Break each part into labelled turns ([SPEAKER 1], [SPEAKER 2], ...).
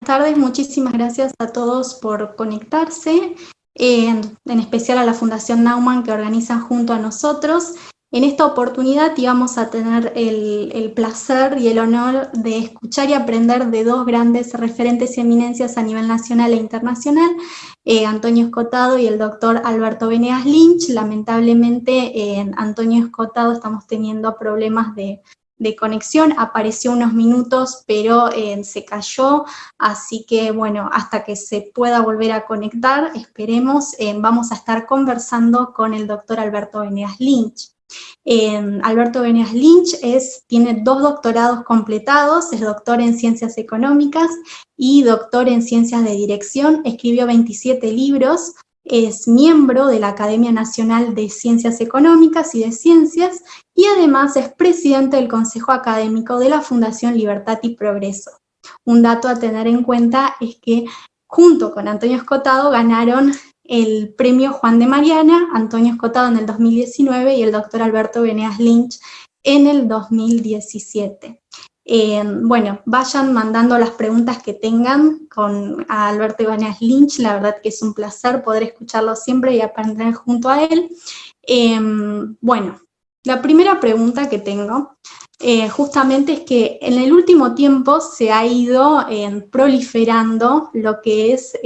[SPEAKER 1] Tardes, muchísimas gracias a todos por conectarse, en especial a la Fundación Naumann que organiza junto a nosotros. En esta oportunidad íbamos a tener el placer y el honor de escuchar y aprender de dos grandes referentes y eminencias a nivel nacional e internacional, Antonio Escotado y el doctor Alberto Venegas Lynch. Lamentablemente, Antonio Escotado estamos teniendo problemas de conexión, apareció unos minutos, pero se cayó, así que bueno, hasta que se pueda volver a conectar, esperemos, vamos a estar conversando con el doctor Alberto Venegas Lynch. Alberto Venegas Lynch tiene 2 doctorados completados, es doctor en Ciencias Económicas y doctor en Ciencias de Dirección, escribió 27 libros, es miembro de la Academia Nacional de Ciencias Económicas y de Ciencias, y además es presidente del Consejo Académico de la Fundación Libertad y Progreso. Un dato a tener en cuenta es que junto con Antonio Escotado ganaron el premio Juan de Mariana, Antonio Escotado en el 2019 y el doctor Alberto Venegas Lynch en el 2017. Bueno, vayan mandando las preguntas que tengan a Alberto Venegas Lynch, la verdad que es un placer poder escucharlo siempre y aprender junto a él. Bueno, la primera pregunta que tengo justamente es que en el último tiempo se ha ido proliferando lo que es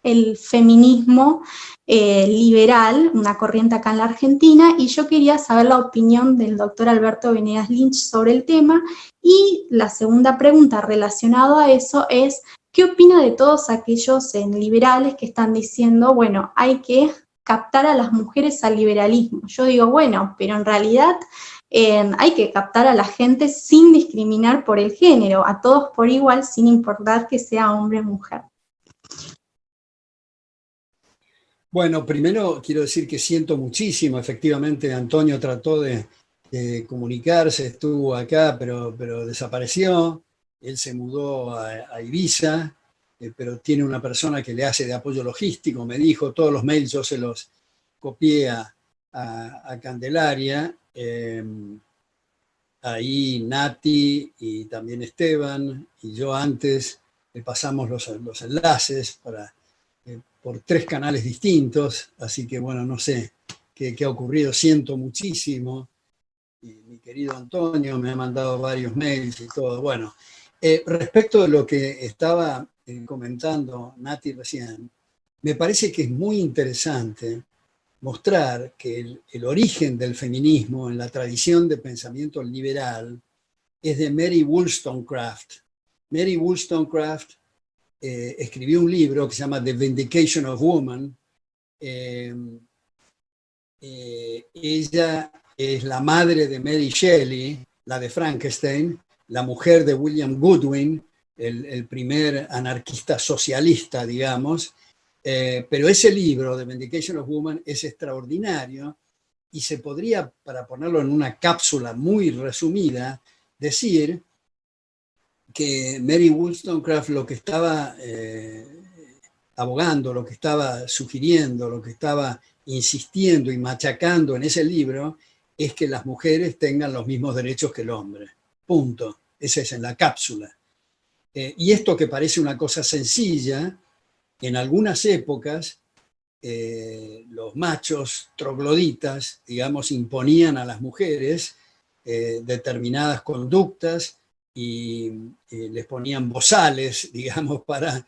[SPEAKER 1] el feminismo liberal, una corriente acá en la Argentina, y yo quería saber la opinión del doctor Alberto Venegas Lynch sobre el tema. Y la segunda pregunta relacionada a eso es, ¿qué opina de todos aquellos liberales que están diciendo, bueno, hay que captar a las mujeres al liberalismo? Yo digo, bueno, pero en realidad hay que captar a la gente sin discriminar por el género, a todos por igual, sin importar que sea hombre o mujer.
[SPEAKER 2] Bueno, primero quiero decir que siento muchísimo, efectivamente Antonio trató de comunicarse, estuvo acá, pero desapareció. Él se mudó a Ibiza, pero tiene una persona que le hace de apoyo logístico, me dijo, todos los mails yo se los copié a Candelaria, ahí Nati y también Esteban, y yo antes le pasamos los enlaces por 3 canales distintos, así que bueno, no sé qué ha ocurrido, siento muchísimo. Y mi querido Antonio me ha mandado varios mails y todo. Bueno, respecto de lo que estaba comentando Nati recién, me parece que es muy interesante mostrar que el origen del feminismo en la tradición de pensamiento liberal es de Mary Wollstonecraft. Mary Wollstonecraft escribió un libro que se llama The Vindication of Woman. Ella es la madre de Mary Shelley, la de Frankenstein, la mujer de William Goodwin, el primer anarquista socialista, digamos. Pero ese libro, The Vindication of Woman, es extraordinario y se podría, para ponerlo en una cápsula muy resumida, decir que Mary Wollstonecraft lo que estaba abogando, lo que estaba sugiriendo, lo que estaba insistiendo y machacando en ese libro es que las mujeres tengan los mismos derechos que el hombre. Punto. Esa es en la cápsula. Y esto que parece una cosa sencilla, en algunas épocas los machos trogloditas, digamos, imponían a las mujeres determinadas conductas y les ponían bozales, digamos, para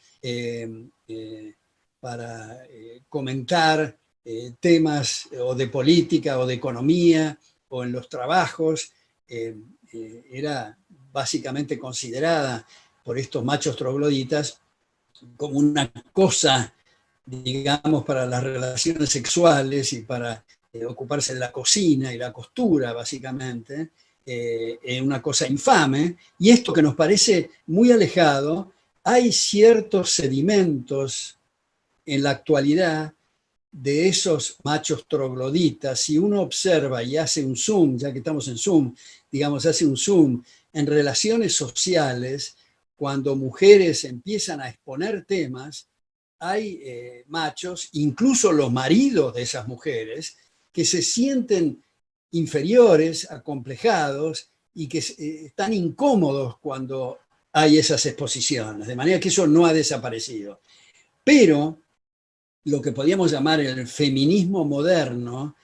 [SPEAKER 2] comentar temas o de política o de economía o en los trabajos. Era básicamente considerada por estos machos trogloditas como una cosa, digamos, para las relaciones sexuales y para ocuparse de la cocina y la costura, básicamente, una cosa infame. Y esto que nos parece muy alejado, hay ciertos sedimentos en la actualidad de esos machos trogloditas. Si uno observa y hace un zoom, ya que estamos en Zoom, digamos, hace un zoom en relaciones sociales, cuando mujeres empiezan a exponer temas, hay machos, incluso los maridos de esas mujeres, que se sienten inferiores, acomplejados y que están incómodos cuando hay esas exposiciones, de manera que eso no ha desaparecido. Pero lo que podríamos llamar el feminismo moderno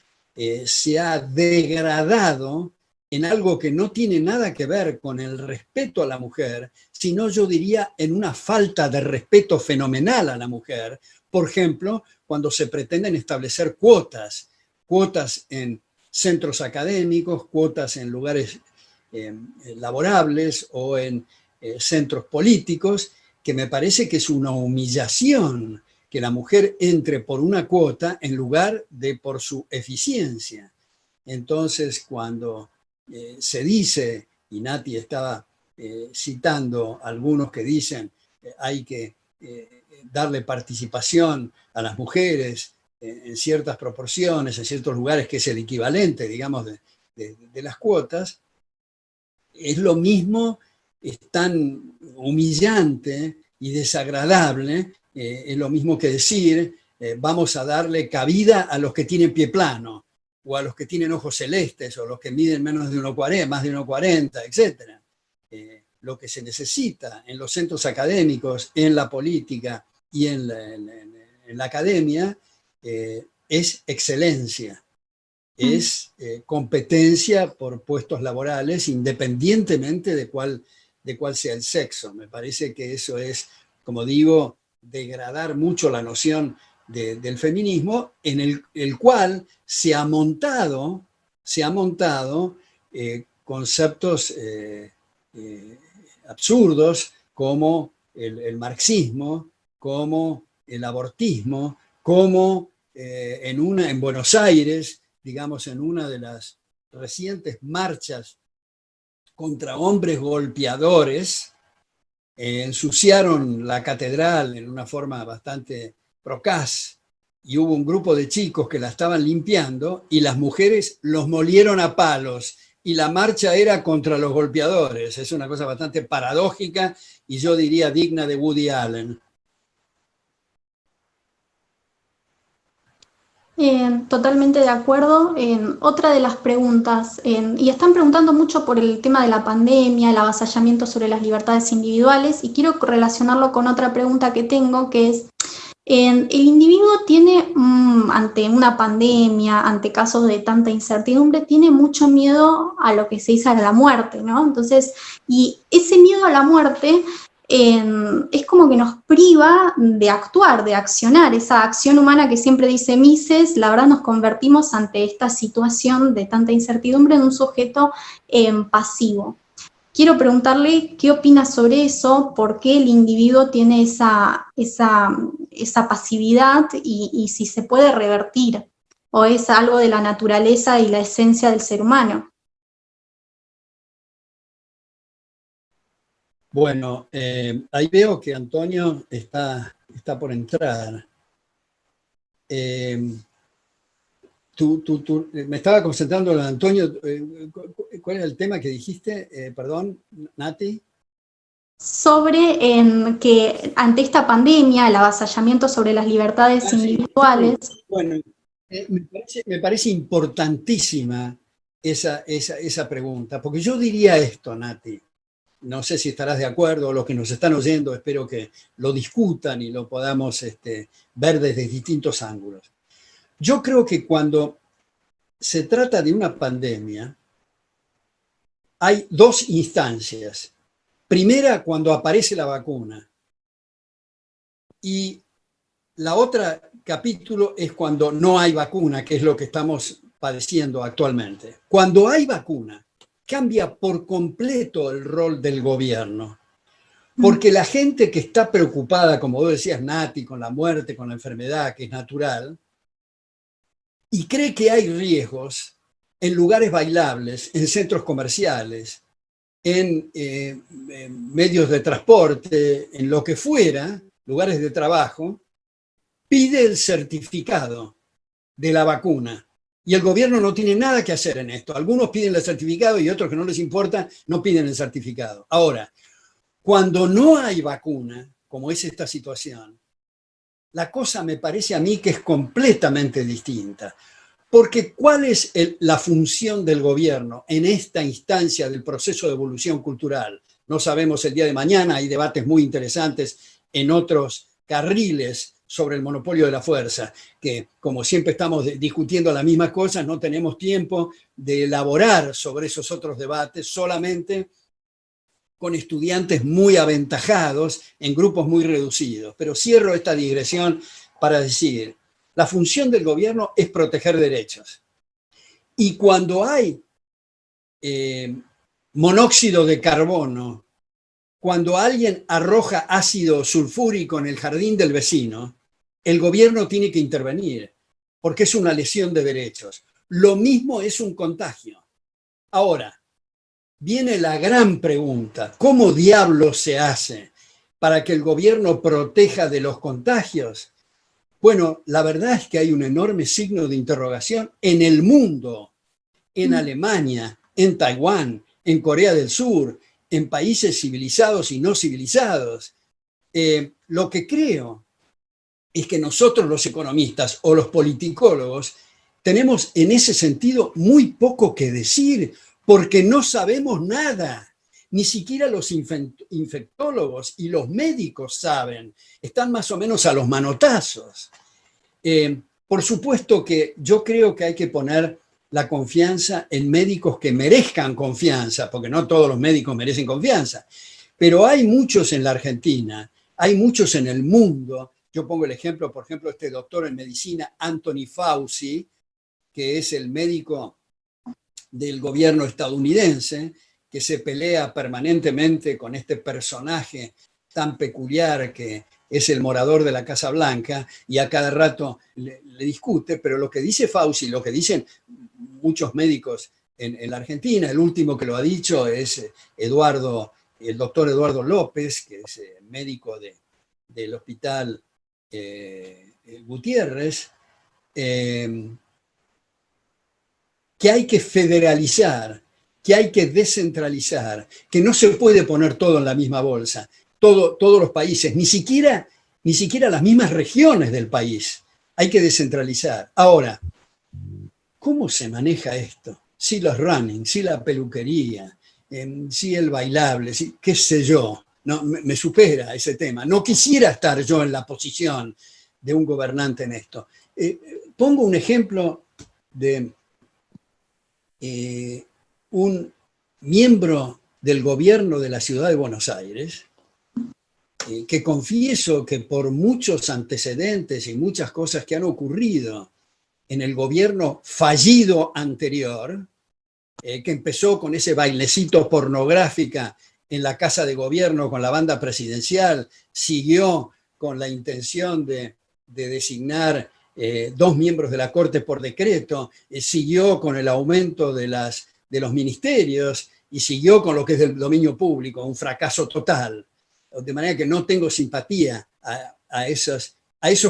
[SPEAKER 2] se ha degradado en algo que no tiene nada que ver con el respeto a la mujer, sino yo diría en una falta de respeto fenomenal a la mujer. Por ejemplo, cuando se pretenden establecer cuotas en centros académicos, cuotas en lugares laborables o en centros políticos, que me parece que es una humillación que la mujer entre por una cuota en lugar de por su eficiencia. Entonces, cuando se dice, y Nati estaba citando algunos que dicen hay que darle participación a las mujeres en ciertas proporciones, en ciertos lugares, que es el equivalente, digamos, de las cuotas, es lo mismo, es tan humillante y desagradable, es lo mismo que decir vamos a darle cabida a los que tienen pie plano, o a los que tienen ojos celestes, o los que miden menos de 1,40, más de 1,40, etc. Lo que se necesita en los centros académicos, en la política y en la academia es excelencia, es competencia por puestos laborales independientemente de cuál sea el sexo. Me parece que eso es, como digo, degradar mucho la noción del feminismo, en el cual se ha montado conceptos absurdos como el marxismo, como el abortismo, como en Buenos Aires, digamos, en una de las recientes marchas contra hombres golpeadores, ensuciaron la catedral en una forma bastante procaz, y hubo un grupo de chicos que la estaban limpiando y las mujeres los molieron a palos, y la marcha era contra los golpeadores. Es una cosa bastante paradójica y yo diría digna de Woody Allen.
[SPEAKER 1] Totalmente de acuerdo. Otra de las preguntas, y están preguntando mucho por el tema de la pandemia, el avasallamiento sobre las libertades individuales, y quiero relacionarlo con otra pregunta que tengo, que es, el individuo tiene, ante una pandemia, ante casos de tanta incertidumbre, tiene mucho miedo a lo que se dice a la muerte, ¿no? Entonces, y ese miedo a la muerte es como que nos priva de actuar, de accionar, esa acción humana que siempre dice Mises. La verdad nos convertimos ante esta situación de tanta incertidumbre en un sujeto pasivo. Quiero preguntarle qué opina sobre eso, por qué el individuo tiene esa pasividad y si se puede revertir, o es algo de la naturaleza y la esencia del ser humano.
[SPEAKER 2] Bueno, ahí veo que Antonio está por entrar. Tú me estaba concentrando en Antonio. ¿Cuál era el tema que dijiste? Perdón, Nati.
[SPEAKER 1] Sobre que ante esta pandemia, el avasallamiento sobre las libertades individuales.
[SPEAKER 2] Sí. Bueno, me parece importantísima esa pregunta, porque yo diría esto, Nati. No sé si estarás de acuerdo, los que nos están oyendo, espero que lo discutan y lo podamos ver desde distintos ángulos. Yo creo que cuando se trata de una pandemia, hay dos instancias. Primera, cuando aparece la vacuna. Y la otra capítulo es cuando no hay vacuna, que es lo que estamos padeciendo actualmente. Cuando hay vacuna, cambia por completo el rol del gobierno. Porque la gente que está preocupada, como vos decías, Nati, con la muerte, con la enfermedad, que es natural, y cree que hay riesgos en lugares bailables, en centros comerciales, en medios de transporte, en lo que fuera, lugares de trabajo, pide el certificado de la vacuna. Y el gobierno no tiene nada que hacer en esto. Algunos piden el certificado y otros que no les importa no piden el certificado. Ahora, cuando no hay vacuna, como es esta situación, la cosa me parece a mí que es completamente distinta. Porque ¿cuál es la función del gobierno en esta instancia del proceso de evolución cultural? no sabemos el día de mañana, hay debates muy interesantes en otros carriles sobre el monopolio de la fuerza, que como siempre estamos discutiendo las mismas cosas, no tenemos tiempo de elaborar sobre esos otros debates, solamente con estudiantes muy aventajados en grupos muy reducidos. Pero cierro esta digresión para decir, la función del gobierno es proteger derechos. Y cuando hay monóxido de carbono, cuando alguien arroja ácido sulfúrico en el jardín del vecino, el gobierno tiene que intervenir, porque es una lesión de derechos. Lo mismo es un contagio. Ahora, viene la gran pregunta, ¿cómo diablos se hace para que el gobierno proteja de los contagios? Bueno, la verdad es que hay un enorme signo de interrogación en el mundo, en Alemania, en Taiwán, en Corea del Sur, en países civilizados y no civilizados. Lo que creo es que nosotros los economistas o los politicólogos tenemos en ese sentido muy poco que decir porque no sabemos nada. Ni siquiera los infectólogos y los médicos saben. Están más o menos a los manotazos. Por supuesto que yo creo que hay que poner la confianza en médicos que merezcan confianza, porque no todos los médicos merecen confianza, pero hay muchos en la Argentina, hay muchos en el mundo. Yo pongo el ejemplo, por ejemplo, este doctor en medicina, Anthony Fauci, que es el médico del gobierno estadounidense, que se pelea permanentemente con este personaje tan peculiar que es el morador de la Casa Blanca, y a cada rato le discute, pero lo que dice Fauci, lo que dicen muchos médicos en la Argentina, el último que lo ha dicho es el doctor Eduardo López, que es médico del hospital Gutiérrez, que hay que federalizar, que hay que descentralizar, que no se puede poner todo en la misma bolsa, todos los países, ni siquiera las mismas regiones del país. Hay que descentralizar. Ahora, ¿cómo se maneja esto? Si los running, si la peluquería, si el bailable, si, qué sé yo, no, me supera ese tema. No quisiera estar yo en la posición de un gobernante en esto. Pongo un ejemplo de un miembro del gobierno de la ciudad de Buenos Aires, que confieso que por muchos antecedentes y muchas cosas que han ocurrido en el gobierno fallido anterior, que empezó con ese bailecito pornográfica en la Casa de Gobierno con la banda presidencial, siguió con la intención de designar 2 miembros de la Corte por decreto, siguió con el aumento de los ministerios y siguió con lo que es del dominio público, un fracaso total. De manera que no tengo simpatía a esos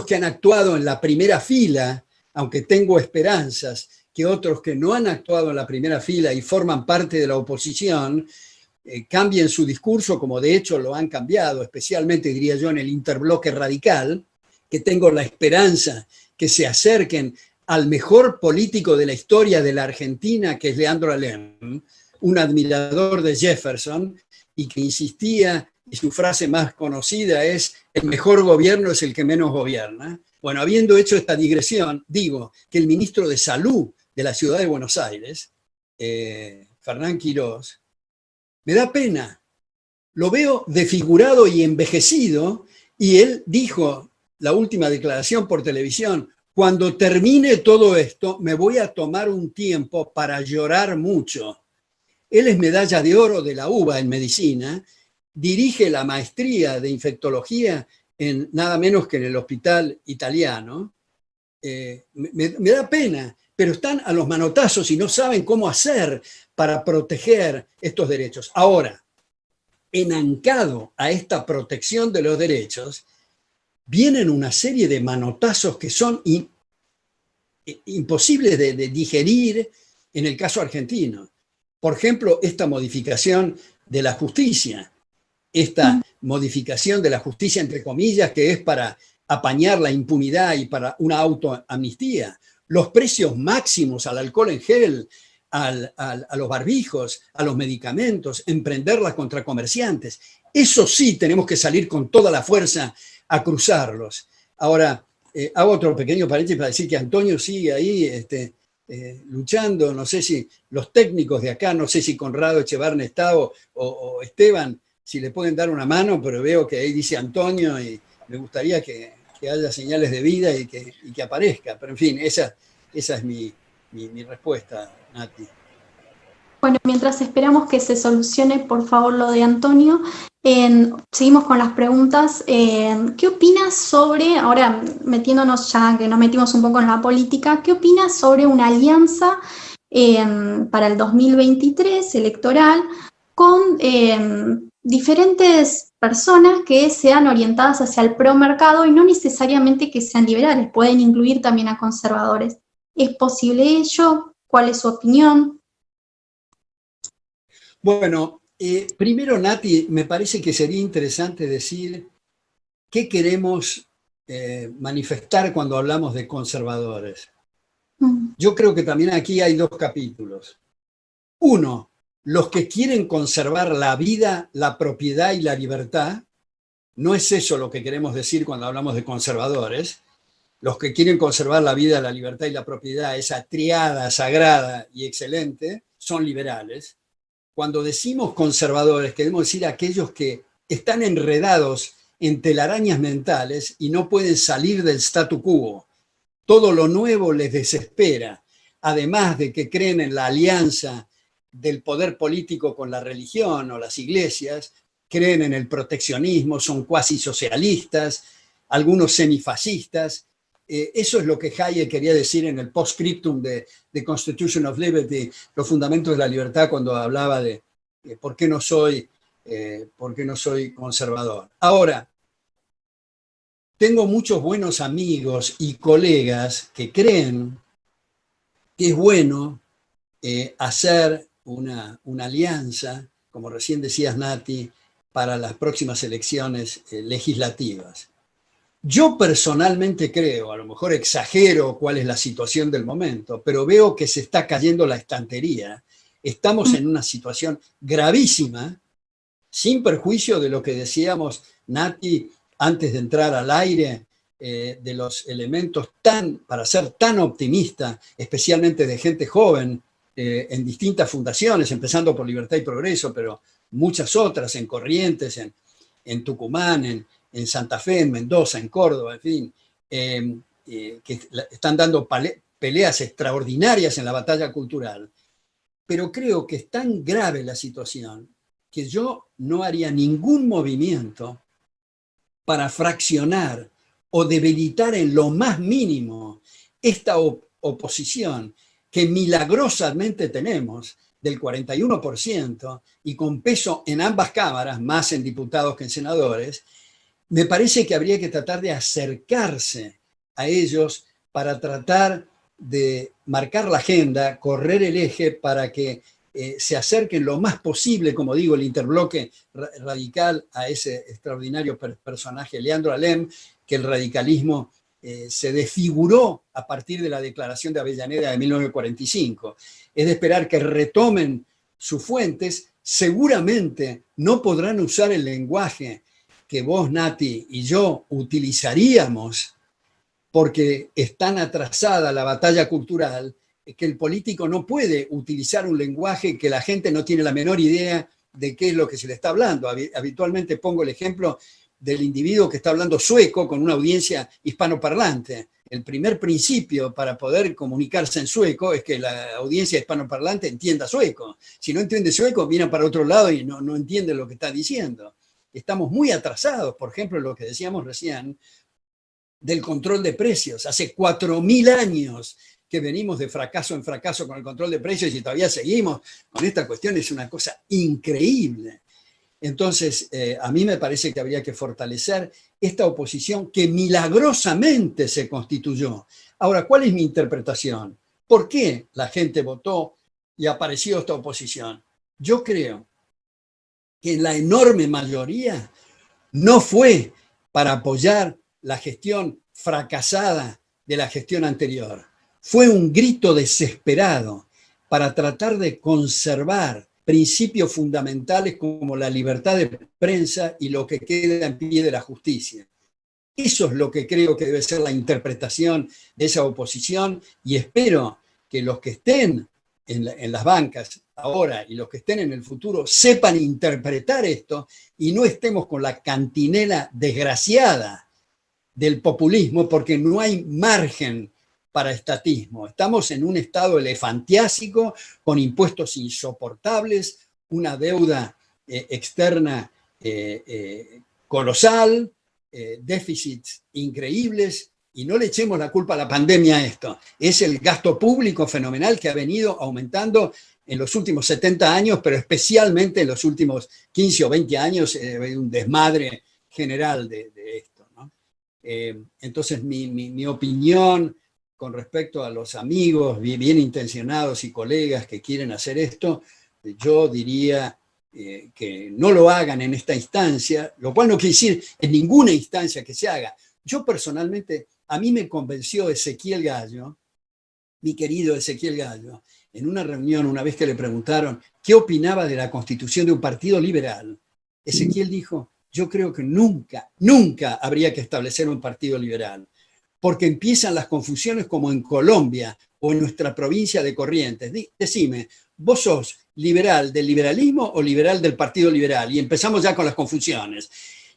[SPEAKER 2] que han actuado en la primera fila, aunque tengo esperanzas que otros que no han actuado en la primera fila y forman parte de la oposición cambien su discurso, como de hecho lo han cambiado, especialmente diría yo en el interbloque radical, que tengo la esperanza que se acerquen al mejor político de la historia de la Argentina, que es Leandro Alem, un admirador de Jefferson, y que insistía, y su frase más conocida es: el mejor gobierno es el que menos gobierna. Bueno, habiendo hecho esta digresión, digo que el ministro de Salud de la ciudad de Buenos Aires, Fernán Quirós, me da pena. Lo veo desfigurado y envejecido, y él dijo, la última declaración por televisión: cuando termine todo esto, me voy a tomar un tiempo para llorar mucho. Él es medalla de oro de la UBA en medicina, dirige la maestría de infectología en nada menos que en el hospital italiano. Me da pena, pero están a los manotazos y no saben cómo hacer para proteger estos derechos. Ahora, enancado a esta protección de los derechos, vienen una serie de manotazos que son imposibles de digerir en el caso argentino. Por ejemplo, esta modificación de la justicia, esta modificación de la justicia, entre comillas, que es para apañar la impunidad y para una autoamnistía, los precios máximos al alcohol en gel a los barbijos, a los medicamentos, emprenderlas contra comerciantes. Eso sí, tenemos que salir con toda la fuerza a cruzarlos. Ahora, hago otro pequeño paréntesis para decir que Antonio sigue ahí luchando. No sé si los técnicos de acá, no sé si Conrado Echevarne está o Esteban, si le pueden dar una mano, pero veo que ahí dice Antonio y me gustaría que haya señales de vida y que aparezca. Pero en fin, esa es mi respuesta, Nati.
[SPEAKER 1] Bueno, mientras esperamos que se solucione, por favor, lo de Antonio, seguimos con las preguntas. ¿Qué opinas sobre, ahora metiéndonos ya, que nos metimos un poco en la política, qué opinas sobre una alianza para el 2023 electoral con diferentes personas que sean orientadas hacia el promercado y no necesariamente que sean liberales, pueden incluir también a conservadores? ¿Es posible ello? ¿Cuál es su opinión?
[SPEAKER 2] Bueno, primero, Nati, me parece que sería interesante decir qué queremos manifestar cuando hablamos de conservadores. Yo creo que también aquí hay dos capítulos. Uno, los que quieren conservar la vida, la propiedad y la libertad. No es eso lo que queremos decir cuando hablamos de conservadores. Los que quieren conservar la vida, la libertad y la propiedad, esa triada sagrada y excelente, son liberales. Cuando decimos conservadores, queremos decir aquellos que están enredados en telarañas mentales y no pueden salir del statu quo. Todo lo nuevo les desespera, además de que creen en la alianza del poder político con la religión o las iglesias, creen en el proteccionismo, son cuasi socialistas, algunos semifascistas. Eso es lo que Hayek quería decir en el postscriptum de Constitution of Liberty, los fundamentos de la libertad, cuando hablaba de por qué no soy conservador. Ahora, tengo muchos buenos amigos y colegas que creen que es bueno hacer una alianza, como recién decías, Nati, para las próximas elecciones legislativas. Yo personalmente creo, a lo mejor exagero cuál es la situación del momento, pero veo que se está cayendo la estantería. Estamos en una situación gravísima, sin perjuicio de lo que decíamos, Nati, antes de entrar al aire, de los elementos para ser tan optimista, especialmente de gente joven, en distintas fundaciones, empezando por Libertad y Progreso, pero muchas otras, en Corrientes, en Tucumán, en Santa Fe, en Mendoza, en Córdoba, en fin, que están dando peleas extraordinarias en la batalla cultural. Pero creo que es tan grave la situación que yo no haría ningún movimiento para fraccionar o debilitar en lo más mínimo esta oposición que milagrosamente tenemos del 41% y con peso en ambas cámaras, más en diputados que en senadores. Me parece que habría que tratar de acercarse a ellos para tratar de marcar la agenda, correr el eje para que se acerquen lo más posible, como digo, el interbloque radical a ese extraordinario personaje, Leandro Alem, que el radicalismo se desfiguró a partir de la declaración de Avellaneda de 1945. Es de esperar que retomen sus fuentes. Seguramente no podrán usar el lenguaje que vos, Nati, y yo utilizaríamos porque es tan atrasada la batalla cultural que el político no puede utilizar un lenguaje que la gente no tiene la menor idea de qué es lo que se le está hablando. Habitualmente pongo el ejemplo del individuo que está hablando sueco con una audiencia hispanoparlante. El primer principio para poder comunicarse en sueco es que la audiencia hispanoparlante entienda sueco. Si no entiende sueco, mira para otro lado y no entiende lo que está diciendo. Estamos muy atrasados, por ejemplo, lo que decíamos recién, del control de precios. Hace 4.000 años que venimos de fracaso en fracaso con el control de precios y todavía seguimos con esta cuestión. Es una cosa increíble. Entonces, a mí me parece que habría que fortalecer esta oposición que milagrosamente se constituyó. Ahora, ¿cuál es mi interpretación? ¿Por qué la gente votó y apareció esta oposición? Yo creo que en la enorme mayoría no fue para apoyar la gestión fracasada de la gestión anterior. Fue un grito desesperado para tratar de conservar principios fundamentales como la libertad de prensa y lo que queda en pie de la justicia. Eso es lo que creo que debe ser la interpretación de esa oposición, y espero que los que estén en las bancas ahora y los que estén en el futuro sepan interpretar esto y no estemos con la cantinela desgraciada del populismo, porque no hay margen para estatismo. Estamos en un estado elefantiásico con impuestos insoportables, una deuda externa colosal, déficits increíbles, y no le echemos la culpa a la pandemia a esto. Es el gasto público fenomenal que ha venido aumentando en los últimos 70 años, pero especialmente en los últimos 15 o 20 años, un desmadre general de esto, ¿no? Entonces, mi opinión con respecto a los amigos bien intencionados y colegas que quieren hacer esto, yo diría que no lo hagan en esta instancia, lo cual no quiere decir en ninguna instancia que se haga. Yo personalmente, a mí me convenció Ezequiel Gallo, mi querido Ezequiel Gallo, en una reunión, una vez que le preguntaron qué opinaba de la constitución de un partido liberal. Ezequiel dijo: yo creo que nunca, nunca habría que establecer un partido liberal, porque empiezan las confusiones como en Colombia o en nuestra provincia de Corrientes. Decime, ¿vos sos liberal del liberalismo o liberal del Partido Liberal? Y empezamos ya con las confusiones.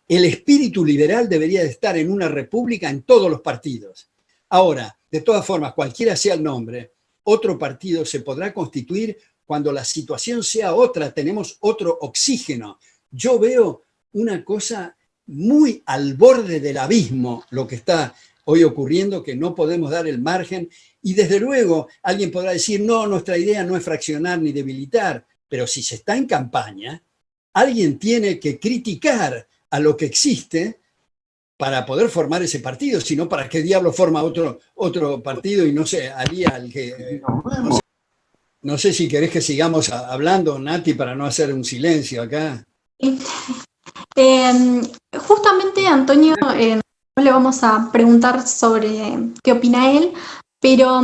[SPEAKER 2] El espíritu liberal debería de estar en una república en todos los partidos. Ahora, de todas formas, cualquiera sea el nombre, otro partido se podrá constituir cuando la situación sea otra, tenemos otro oxígeno. Yo veo una cosa muy al borde del abismo, lo que está hoy ocurriendo, que no podemos dar el margen, y desde luego alguien podrá decir: no, nuestra idea no es fraccionar ni debilitar, pero si se está en campaña, alguien tiene que criticar a lo que existe para poder formar ese partido, si no, ¿para qué diablo forma otro partido? Y no sé, haría al que... No sé si querés que sigamos hablando, Nati, para no hacer un silencio acá.
[SPEAKER 1] Justamente, Antonio, no le vamos a preguntar sobre qué opina él, pero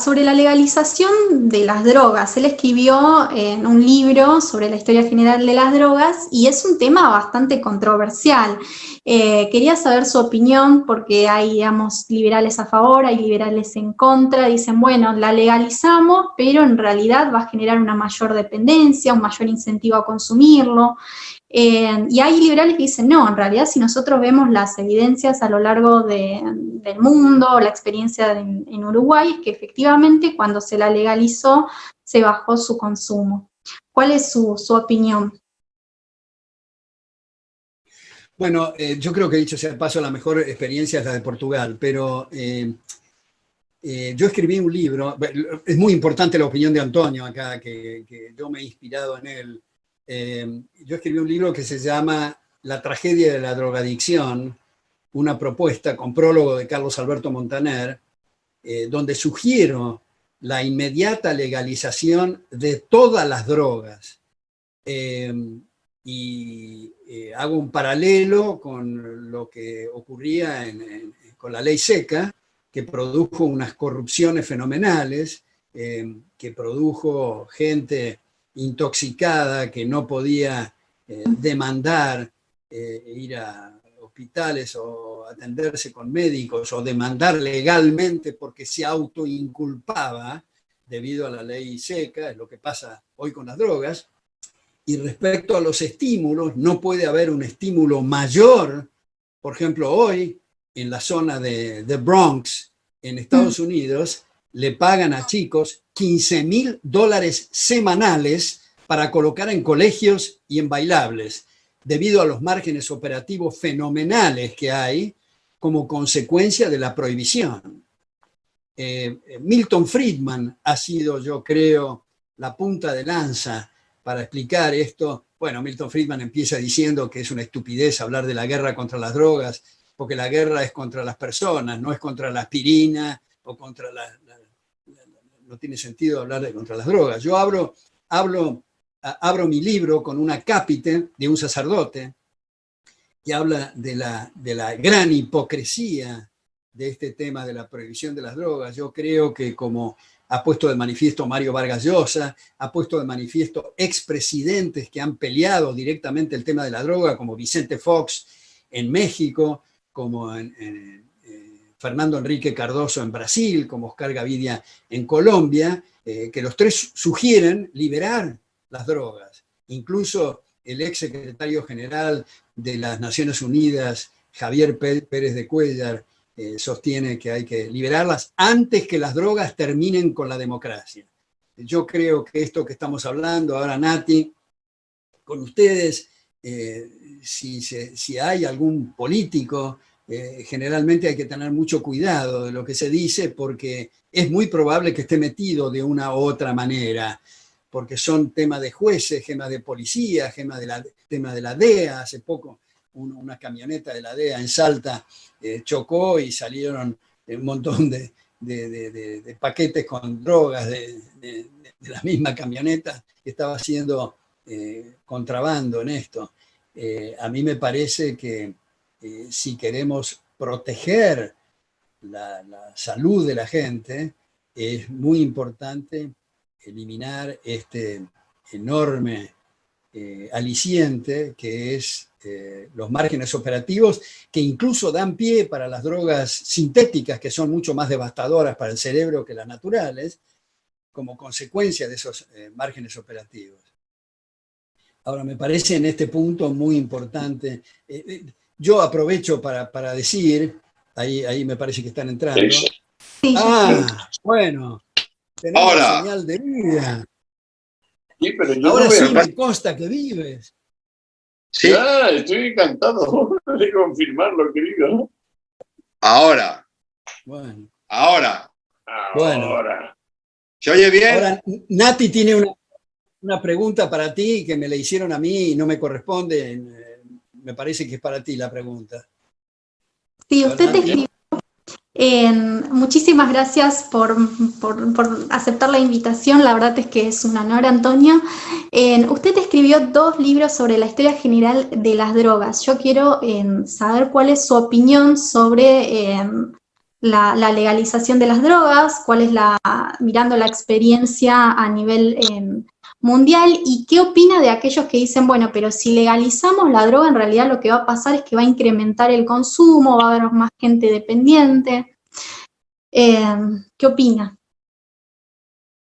[SPEAKER 1] sobre la legalización de las drogas. Él escribió un libro sobre la historia general de las drogas y es un tema bastante controversial. Quería saber su opinión porque hay, digamos, liberales a favor, hay liberales en contra. Dicen, bueno, la legalizamos, pero en realidad va a generar una mayor dependencia, un mayor incentivo a consumirlo. Y hay liberales que dicen, no, en realidad si nosotros vemos las evidencias a lo largo del mundo, la experiencia en Uruguay, es que efectivamente cuando se la legalizó se bajó su consumo. ¿Cuál es su opinión?
[SPEAKER 2] Bueno, yo creo que, dicho sea de paso, la mejor experiencia es la de Portugal, pero yo escribí un libro. Es muy importante la opinión de Antonio acá, que yo me he inspirado en él. Yo escribí un libro que se llama La tragedia de la drogadicción, una propuesta con prólogo de Carlos Alberto Montaner, donde sugiero la inmediata legalización de todas las drogas. Y hago un paralelo con lo que ocurría con la ley seca, que produjo unas corrupciones fenomenales, que produjo gente intoxicada que no podía demandar ir a hospitales o atenderse con médicos o demandar legalmente porque se autoinculpaba debido a la ley seca. Es lo que pasa hoy con las drogas. Y respecto a los estímulos, no puede haber un estímulo mayor. Por ejemplo, hoy en la zona de Bronx, en Estados Unidos, le pagan a chicos $15,000 semanales para colocar en colegios y en bailables, debido a los márgenes operativos fenomenales que hay como consecuencia de la prohibición. Milton Friedman ha sido, yo creo, la punta de lanza para explicar esto. Bueno, Milton Friedman empieza diciendo que es una estupidez hablar de la guerra contra las drogas, porque la guerra es contra las personas, no es contra la aspirina o contra no tiene sentido hablar contra las drogas. Yo abro mi libro con un acápite de un sacerdote que habla de la gran hipocresía de este tema de la prohibición de las drogas. Yo creo que como ha puesto de manifiesto Mario Vargas Llosa, ha puesto de manifiesto expresidentes que han peleado directamente el tema de la droga, como Vicente Fox en México, como Fernando Enrique Cardoso en Brasil, como Oscar Gavidia en Colombia, que los tres sugieren liberar las drogas. Incluso el ex secretario general de las Naciones Unidas, Javier Pérez de Cuéllar, sostiene que hay que liberarlas antes que las drogas terminen con la democracia. Yo creo que esto que estamos hablando ahora, Nati, con ustedes, si hay algún político, generalmente hay que tener mucho cuidado de lo que se dice, porque es muy probable que esté metido de una u otra manera, porque son temas de jueces, temas de policía, tema de la DEA. Hace poco una camioneta de la DEA en Salta chocó y salieron un montón de paquetes con drogas de la misma camioneta que estaba haciendo contrabando en esto. A mí me parece que si queremos proteger la salud de la gente, es muy importante eliminar este enorme aliciente que es los márgenes operativos, que incluso dan pie para las drogas sintéticas, que son mucho más devastadoras para el cerebro que las naturales, como consecuencia de esos márgenes operativos. Ahora, me parece en este punto muy importante, yo aprovecho para decir, ahí me parece que están entrando.
[SPEAKER 1] Sí,
[SPEAKER 2] bueno, tenemos ahora señal de vida.
[SPEAKER 3] Sí, pero yo
[SPEAKER 2] ahora
[SPEAKER 3] no
[SPEAKER 2] sí me consta que vives.
[SPEAKER 3] Sí. Ya, estoy encantado de confirmarlo, querido.
[SPEAKER 2] Ahora.
[SPEAKER 3] Bueno.
[SPEAKER 2] Bueno.
[SPEAKER 3] ¿Se oye bien?
[SPEAKER 2] Ahora, Nati tiene una pregunta para ti que me la hicieron a mí y no me corresponde. Me parece que es para ti la pregunta.
[SPEAKER 1] Sí, usted te escribió. Muchísimas gracias por aceptar la invitación, la verdad es que es un honor, Antonio. Usted escribió 2 libros sobre la historia general de las drogas. Yo quiero saber cuál es su opinión sobre la legalización de las drogas, cuál es mirando la experiencia a nivel mundial, y qué opina de aquellos que dicen, bueno, pero si legalizamos la droga, en realidad lo que va a pasar es que va a incrementar el consumo, va a haber más gente dependiente. ¿Qué opina?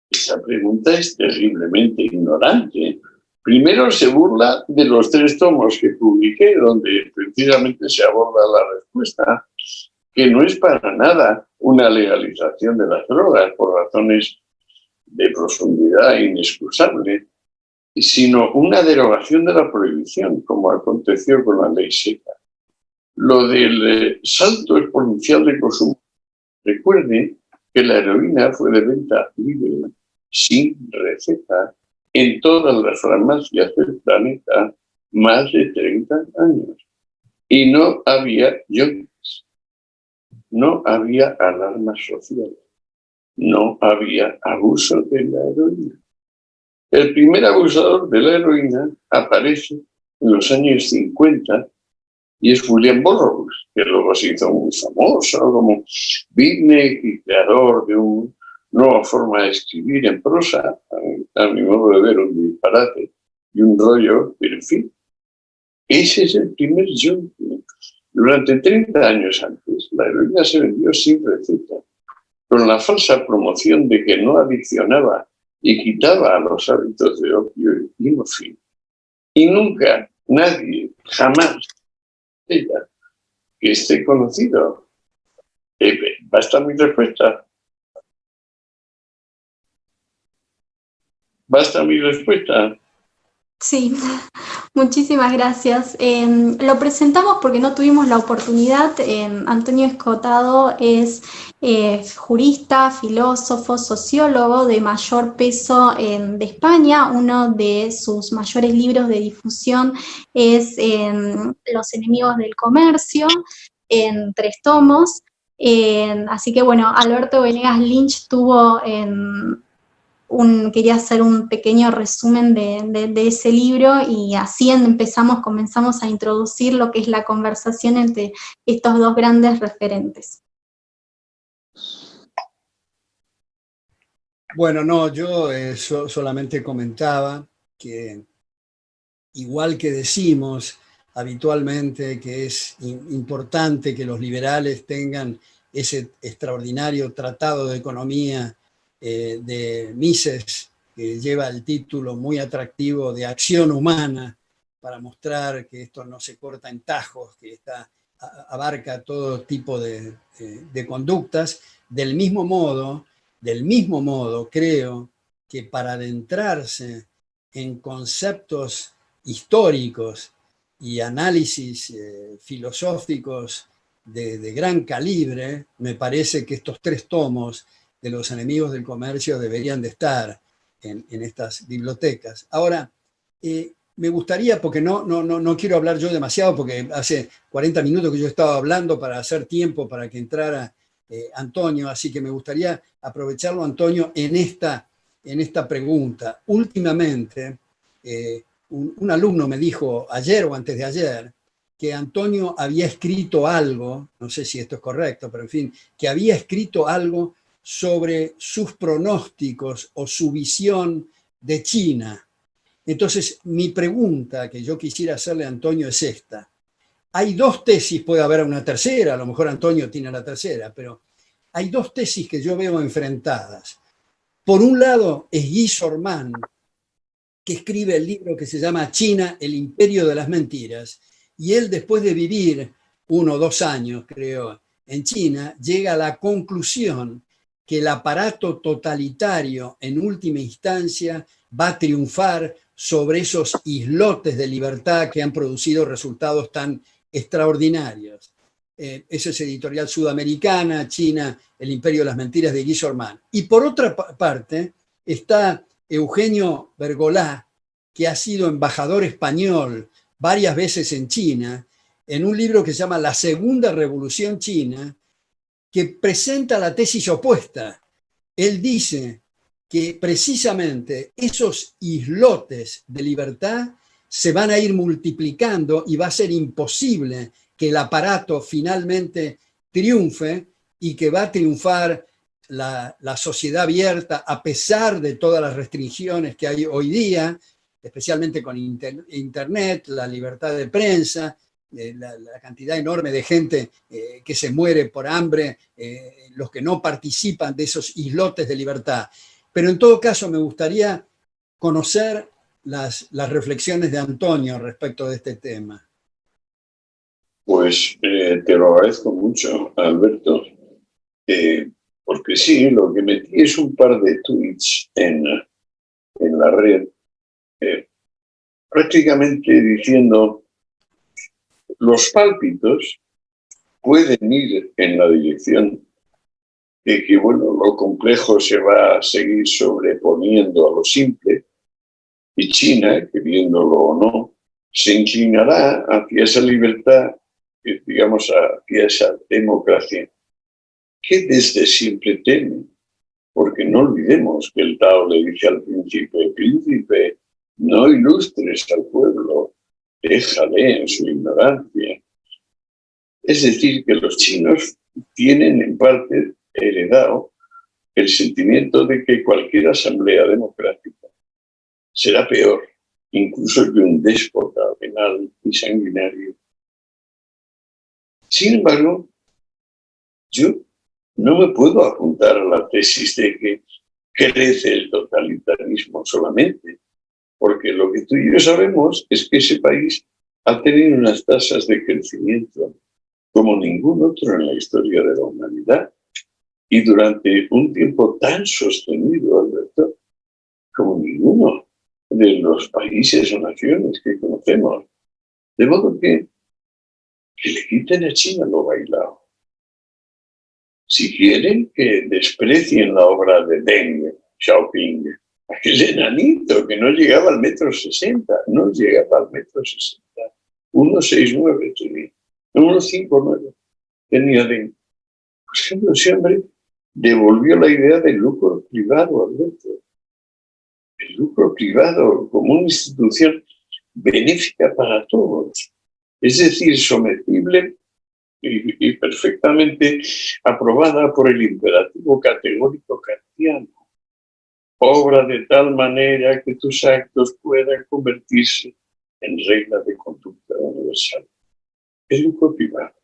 [SPEAKER 3] Esa pregunta es terriblemente ignorante. Primero se burla de los 3 tomos que publiqué, donde precisamente se aborda la respuesta, que no es para nada una legalización de las drogas por razones de profundidad inexcusable, sino una derogación de la prohibición, como aconteció con la ley seca. Lo del salto exponencial de consumo. Recuerden que la heroína fue de venta libre, sin receta, en todas las farmacias del planeta más de 30 años. Y no había yonkis, no había alarma social, no había abuso de la heroína. El primer abusador de la heroína aparece en los años 50 y es William Burroughs, que luego se hizo muy famoso como beatnik y creador de una nueva forma de escribir en prosa, a mi modo de ver un disparate y un rollo, pero en fin, ese es el primer yonki. Durante 30 años antes, la heroína se vendió sin receta, con la falsa promoción de que no adiccionaba y quitaba a los hábitos de opio y morfina. Y nunca, nadie, jamás, ella, que esté conocido. ¿Basta mi respuesta? ¿Basta mi respuesta?
[SPEAKER 1] Sí, muchísimas gracias. Lo presentamos porque no tuvimos la oportunidad. Antonio Escotado es jurista, filósofo, sociólogo de mayor peso de España. Uno de sus mayores libros de difusión es Los enemigos del comercio, en 3 tomos. Así que bueno, Alberto Venegas Lynch tuvo quería hacer un pequeño resumen de ese libro, y así comenzamos a introducir lo que es la conversación entre estos 2 grandes referentes.
[SPEAKER 2] Bueno, no, yo solamente comentaba que igual que decimos habitualmente que es importante que los liberales tengan ese extraordinario tratado de economía de Mises, que lleva el título muy atractivo de Acción Humana, para mostrar que esto no se corta en tajos, que abarca todo tipo de conductas. Del mismo modo, creo que para adentrarse en conceptos históricos y análisis filosóficos de gran calibre, me parece que estos 3 tomos de Los enemigos del comercio deberían de estar en estas bibliotecas. Ahora, me gustaría, porque no quiero hablar yo demasiado, porque hace 40 minutos que yo estaba hablando para hacer tiempo para que entrara Antonio, así que me gustaría aprovecharlo, Antonio, en esta pregunta. Últimamente, un alumno me dijo ayer o antes de ayer que Antonio había escrito algo, no sé si esto es correcto, pero en fin, que había escrito algo sobre sus pronósticos o su visión de China. Entonces, mi pregunta que yo quisiera hacerle a Antonio es esta. Hay 2 tesis, puede haber una tercera, a lo mejor Antonio tiene la tercera, pero hay 2 tesis que yo veo enfrentadas. Por un lado es Guy Sorman, que escribe el libro que se llama China, el imperio de las mentiras, y él, después de vivir 1 o 2 años, creo, en China, llega a la conclusión que el aparato totalitario en última instancia va a triunfar sobre esos islotes de libertad que han producido resultados tan extraordinarios. Esa es editorial sudamericana, China, el imperio de las mentiras, de Guy Sorman. Y por otra parte está Eugenio Bergolá, que ha sido embajador español varias veces en China, en un libro que se llama La Segunda Revolución China, que presenta la tesis opuesta. Él dice que precisamente esos islotes de libertad se van a ir multiplicando y va a ser imposible que el aparato finalmente triunfe, y que va a triunfar la sociedad abierta a pesar de todas las restricciones que hay hoy día, especialmente con Internet, la libertad de prensa, la cantidad enorme de gente que se muere por hambre, los que no participan de esos islotes de libertad. Pero en todo caso me gustaría conocer las reflexiones de Antonio respecto de este tema.
[SPEAKER 3] Pues te lo agradezco mucho, Alberto, porque sí, lo que metí es un par de tweets en la red, prácticamente diciendo: los pálpitos pueden ir en la dirección de que, bueno, lo complejo se va a seguir sobreponiendo a lo simple, y China, queriéndolo o no, se inclinará hacia esa libertad, digamos, hacia esa democracia que desde siempre teme. Porque no olvidemos que el Tao le dice al príncipe: príncipe, no ilustres al pueblo, déjale en su ignorancia. Es decir, que los chinos tienen en parte heredado el sentimiento de que cualquier asamblea democrática será peor, incluso que un déspota venal y sanguinario. Sin embargo, yo no me puedo apuntar a la tesis de que crece el totalitarismo solamente, porque lo que tú y yo sabemos es que ese país ha tenido unas tasas de crecimiento como ningún otro en la historia de la humanidad, y durante un tiempo tan sostenido, Alberto, como ninguno de los países o naciones que conocemos. De modo que le quiten a China lo bailado. Si quieren, que desprecien la obra de Deng Xiaoping, aquel enanito que no llegaba al 1,60 m, no llegaba al 1,60 m, 1,69 tenía, 1,59 tenía Deng. Por ejemplo, ese hombre devolvió la idea del lucro privado, Alberto. El lucro privado como una institución benéfica para todos, es decir, sometible y perfectamente aprobada por el imperativo categórico kantiano. obra de tal manera que tus actos puedan convertirse en regla de conducta universal. Es un privado.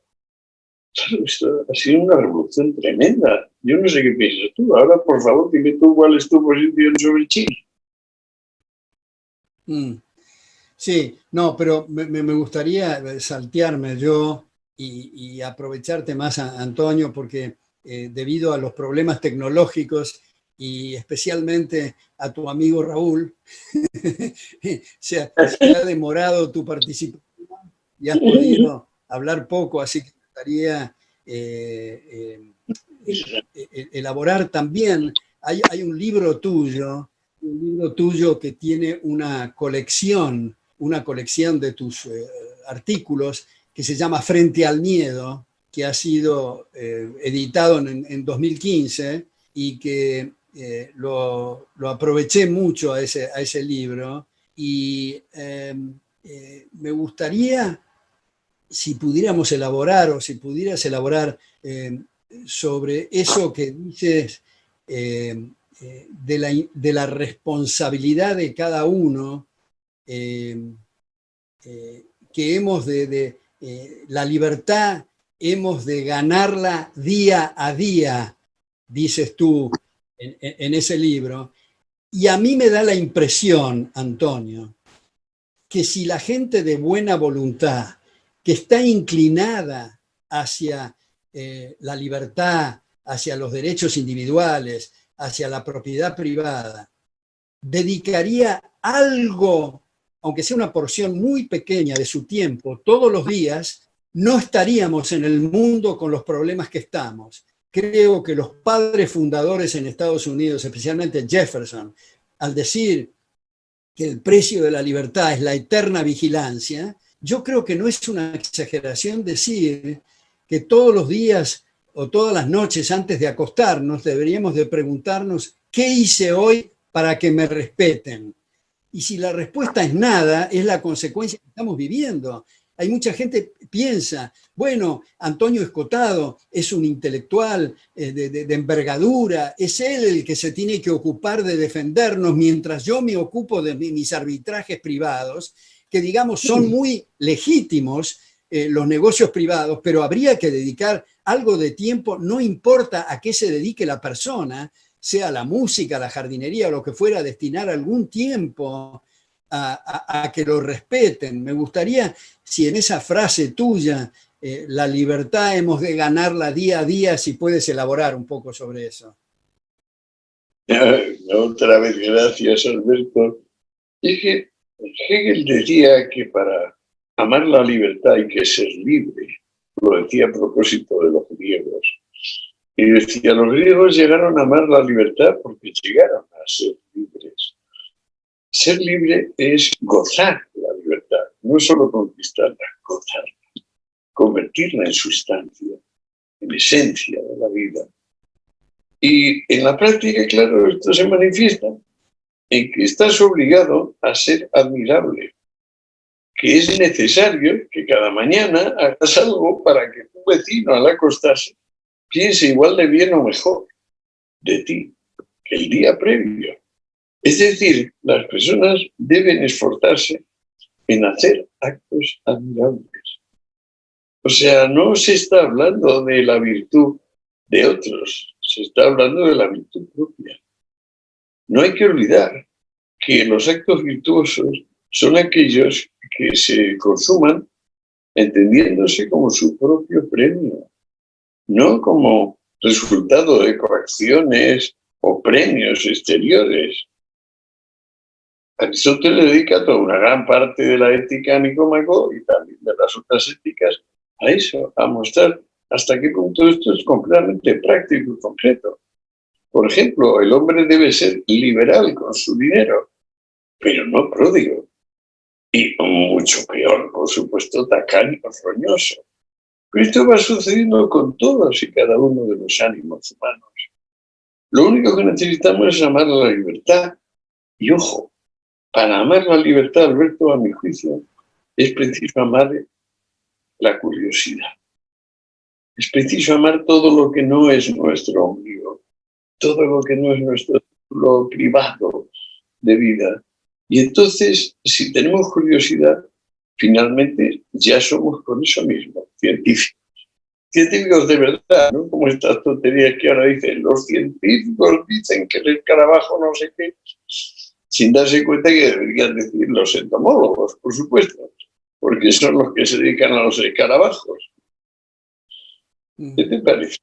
[SPEAKER 3] Claro, esto ha sido una revolución tremenda. Yo no sé qué piensas tú. Ahora, por favor, dime tú cuál es tu posición sobre China.
[SPEAKER 2] Sí, no, pero me gustaría saltearme yo y aprovecharte más, Antonio, porque debido a los problemas tecnológicos y especialmente a tu amigo Raúl, se ha demorado tu participación y has podido hablar poco, así que me gustaría elaborar también. Hay un libro tuyo que tiene una colección de tus artículos que se llama Frente al Miedo, que ha sido editado en 2015 y que lo aproveché mucho a ese libro y me gustaría si pudiéramos elaborar o si pudieras elaborar sobre eso que dices de la responsabilidad de cada uno, que hemos la libertad hemos de ganarla día a día, dices tú en ese libro. Y a mí me da la impresión, Antonio, que si la gente de buena voluntad, que está inclinada hacia la libertad, hacia los derechos individuales, hacia la propiedad privada, dedicaría algo, aunque sea una porción muy pequeña de su tiempo, todos los días, no estaríamos en el mundo con los problemas que estamos. Creo que los padres fundadores en Estados Unidos, especialmente Jefferson, al decir que el precio de la libertad es la eterna vigilancia, yo creo que no es una exageración decir que todos los días o todas las noches antes de acostarnos deberíamos de preguntarnos ¿qué hice hoy para que me respeten? Y si la respuesta es nada, es la consecuencia que estamos viviendo. Hay mucha gente que piensa, bueno, Antonio Escotado es un intelectual de envergadura, es él el que se tiene que ocupar de defendernos mientras yo me ocupo de mis arbitrajes privados, que digamos son muy legítimos los negocios privados, pero habría que dedicar algo de tiempo, no importa a qué se dedique la persona, sea la música, la jardinería o lo que fuera, destinar algún tiempo a que lo respeten. Me gustaría, si en esa frase tuya, la libertad hemos de ganarla día a día, si puedes elaborar un poco sobre eso.
[SPEAKER 3] Otra vez, gracias, Alberto. Es que Hegel decía que para amar la libertad hay que ser libre. Lo decía a propósito de los griegos. Y decía, los griegos llegaron a amar la libertad porque llegaron a ser libres. Ser libre es gozar la libertad, no solo conquistarla, gozarla, convertirla en sustancia, en esencia de la vida. Y en la práctica, claro, esto se manifiesta en que estás obligado a ser admirable, que es necesario que cada mañana hagas algo para que tu vecino al acostarse piense igual de bien o mejor de ti que el día previo. Es decir, las personas deben esforzarse en hacer actos admirables. O sea, no se está hablando de la virtud de otros, se está hablando de la virtud propia. No hay que olvidar que los actos virtuosos son aquellos que se consuman entendiéndose como su propio premio, no como resultado de coacciones o premios exteriores. Aristóteles dedica toda una gran parte de la ética a Nicómaco y también de las otras éticas a eso, a mostrar hasta qué punto esto es completamente práctico y concreto. Por ejemplo, el hombre debe ser liberal con su dinero, pero no pródigo. Y mucho peor, por supuesto, tacaño, roñoso. Pero esto va sucediendo con todos y cada uno de los ánimos humanos. Lo único que necesitamos es amar la libertad. Y ojo, para amar la libertad, Alberto, a mi juicio, es preciso amar la curiosidad. Es preciso amar todo lo que no es nuestro ombligo, todo lo que no es nuestro círculo privado de vida. Y entonces, si tenemos curiosidad, finalmente ya somos con eso mismo, científicos. Científicos de verdad, ¿no? Como estas tonterías que ahora dicen, los científicos dicen que el escarabajo no sé qué, sin darse cuenta que deberían decir los entomólogos, por supuesto, porque son los que se dedican a los escarabajos. ¿Qué te parece?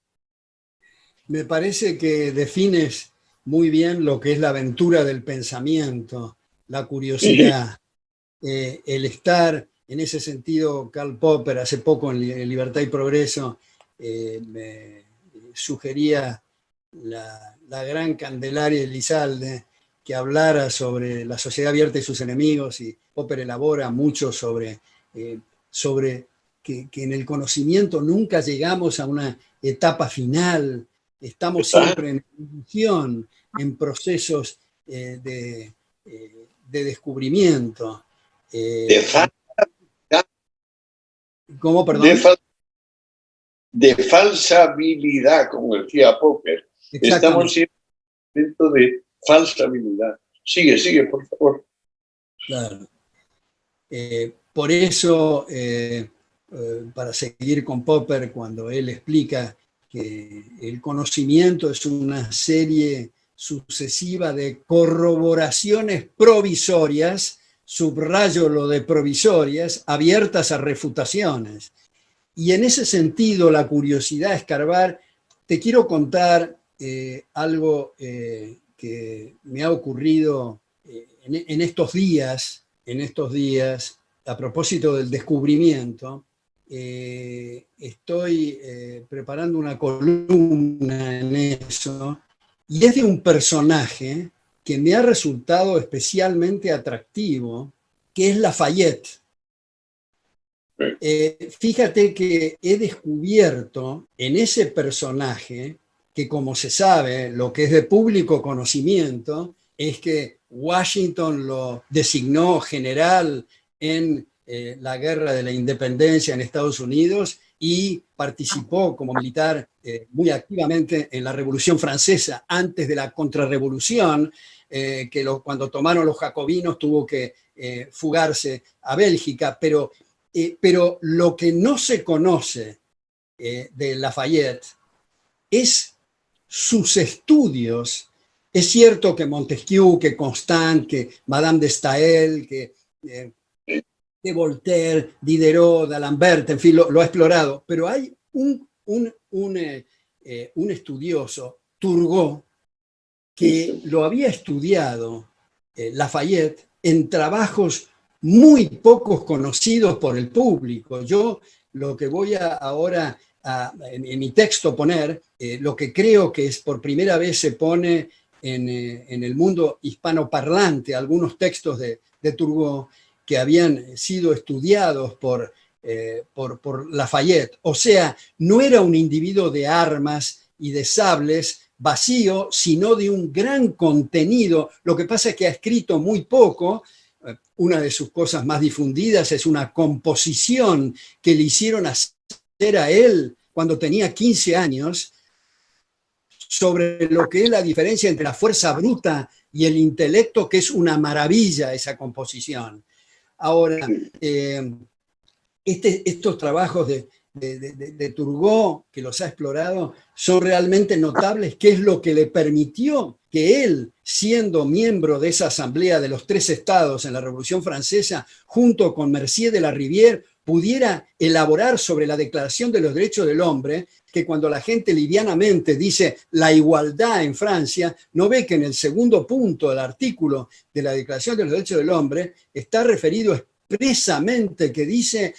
[SPEAKER 2] Me parece que defines muy bien lo que es la aventura del pensamiento, la curiosidad, el estar, en ese sentido, Karl Popper hace poco en Libertad y Progreso me sugería la gran Candelaria Elizalde que hablara sobre la sociedad abierta y sus enemigos, y Popper elabora mucho sobre que en el conocimiento nunca llegamos a una etapa final, estamos siempre en evolución, en procesos de descubrimiento. ¿Cómo, perdón?
[SPEAKER 3] De falsa habilidad, como decía Popper. Estamos siempre dentro de falsa habilidad. Sigue, por favor.
[SPEAKER 2] Claro. Por eso, para seguir con Popper, cuando él explica que el conocimiento es una serie sucesiva de corroboraciones provisorias, subrayo lo de provisorias, abiertas a refutaciones. Y en ese sentido, la curiosidad a escarbar, te quiero contar algo que me ha ocurrido en estos días, a propósito del descubrimiento. Estoy preparando una columna en eso, y es de un personaje que me ha resultado especialmente atractivo, que es Lafayette. Fíjate que he descubierto en ese personaje que, como se sabe, lo que es de público conocimiento es que Washington lo designó general en la Guerra de la Independencia en Estados Unidos y participó como militar muy activamente en la Revolución Francesa antes de la Contrarrevolución, cuando tomaron los jacobinos tuvo que fugarse a Bélgica, pero lo que no se conoce de Lafayette es sus estudios. Es cierto que Montesquieu, que Constant, que Madame de Staël, que Voltaire, Diderot, d'Alembert, en fin, lo ha explorado, pero hay un estudioso, Turgot, que lo había estudiado Lafayette en trabajos muy pocos conocidos por el público. Yo lo que voy ahora en mi texto poner, lo que creo que es por primera vez se pone en el mundo hispanoparlante, algunos textos de Turgot que habían sido estudiados por Lafayette. O sea, no era un individuo de armas y de sables vacío, sino de un gran contenido. Lo que pasa es que ha escrito muy poco. Una de sus cosas más difundidas es una composición que le hicieron hacer a él cuando tenía 15 años sobre lo que es la diferencia entre la fuerza bruta y el intelecto, que es una maravilla esa composición. Ahora, estos trabajos de Turgot, que los ha explorado, son realmente notables, que es lo que le permitió que él, siendo miembro de esa asamblea de los 3 estados en la Revolución Francesa, junto con Mercier de la Rivière, pudiera elaborar sobre la Declaración de los Derechos del Hombre, que cuando la gente livianamente dice la igualdad en Francia, no ve que en el segundo punto del artículo de la Declaración de los Derechos del Hombre está referido expresamente que dice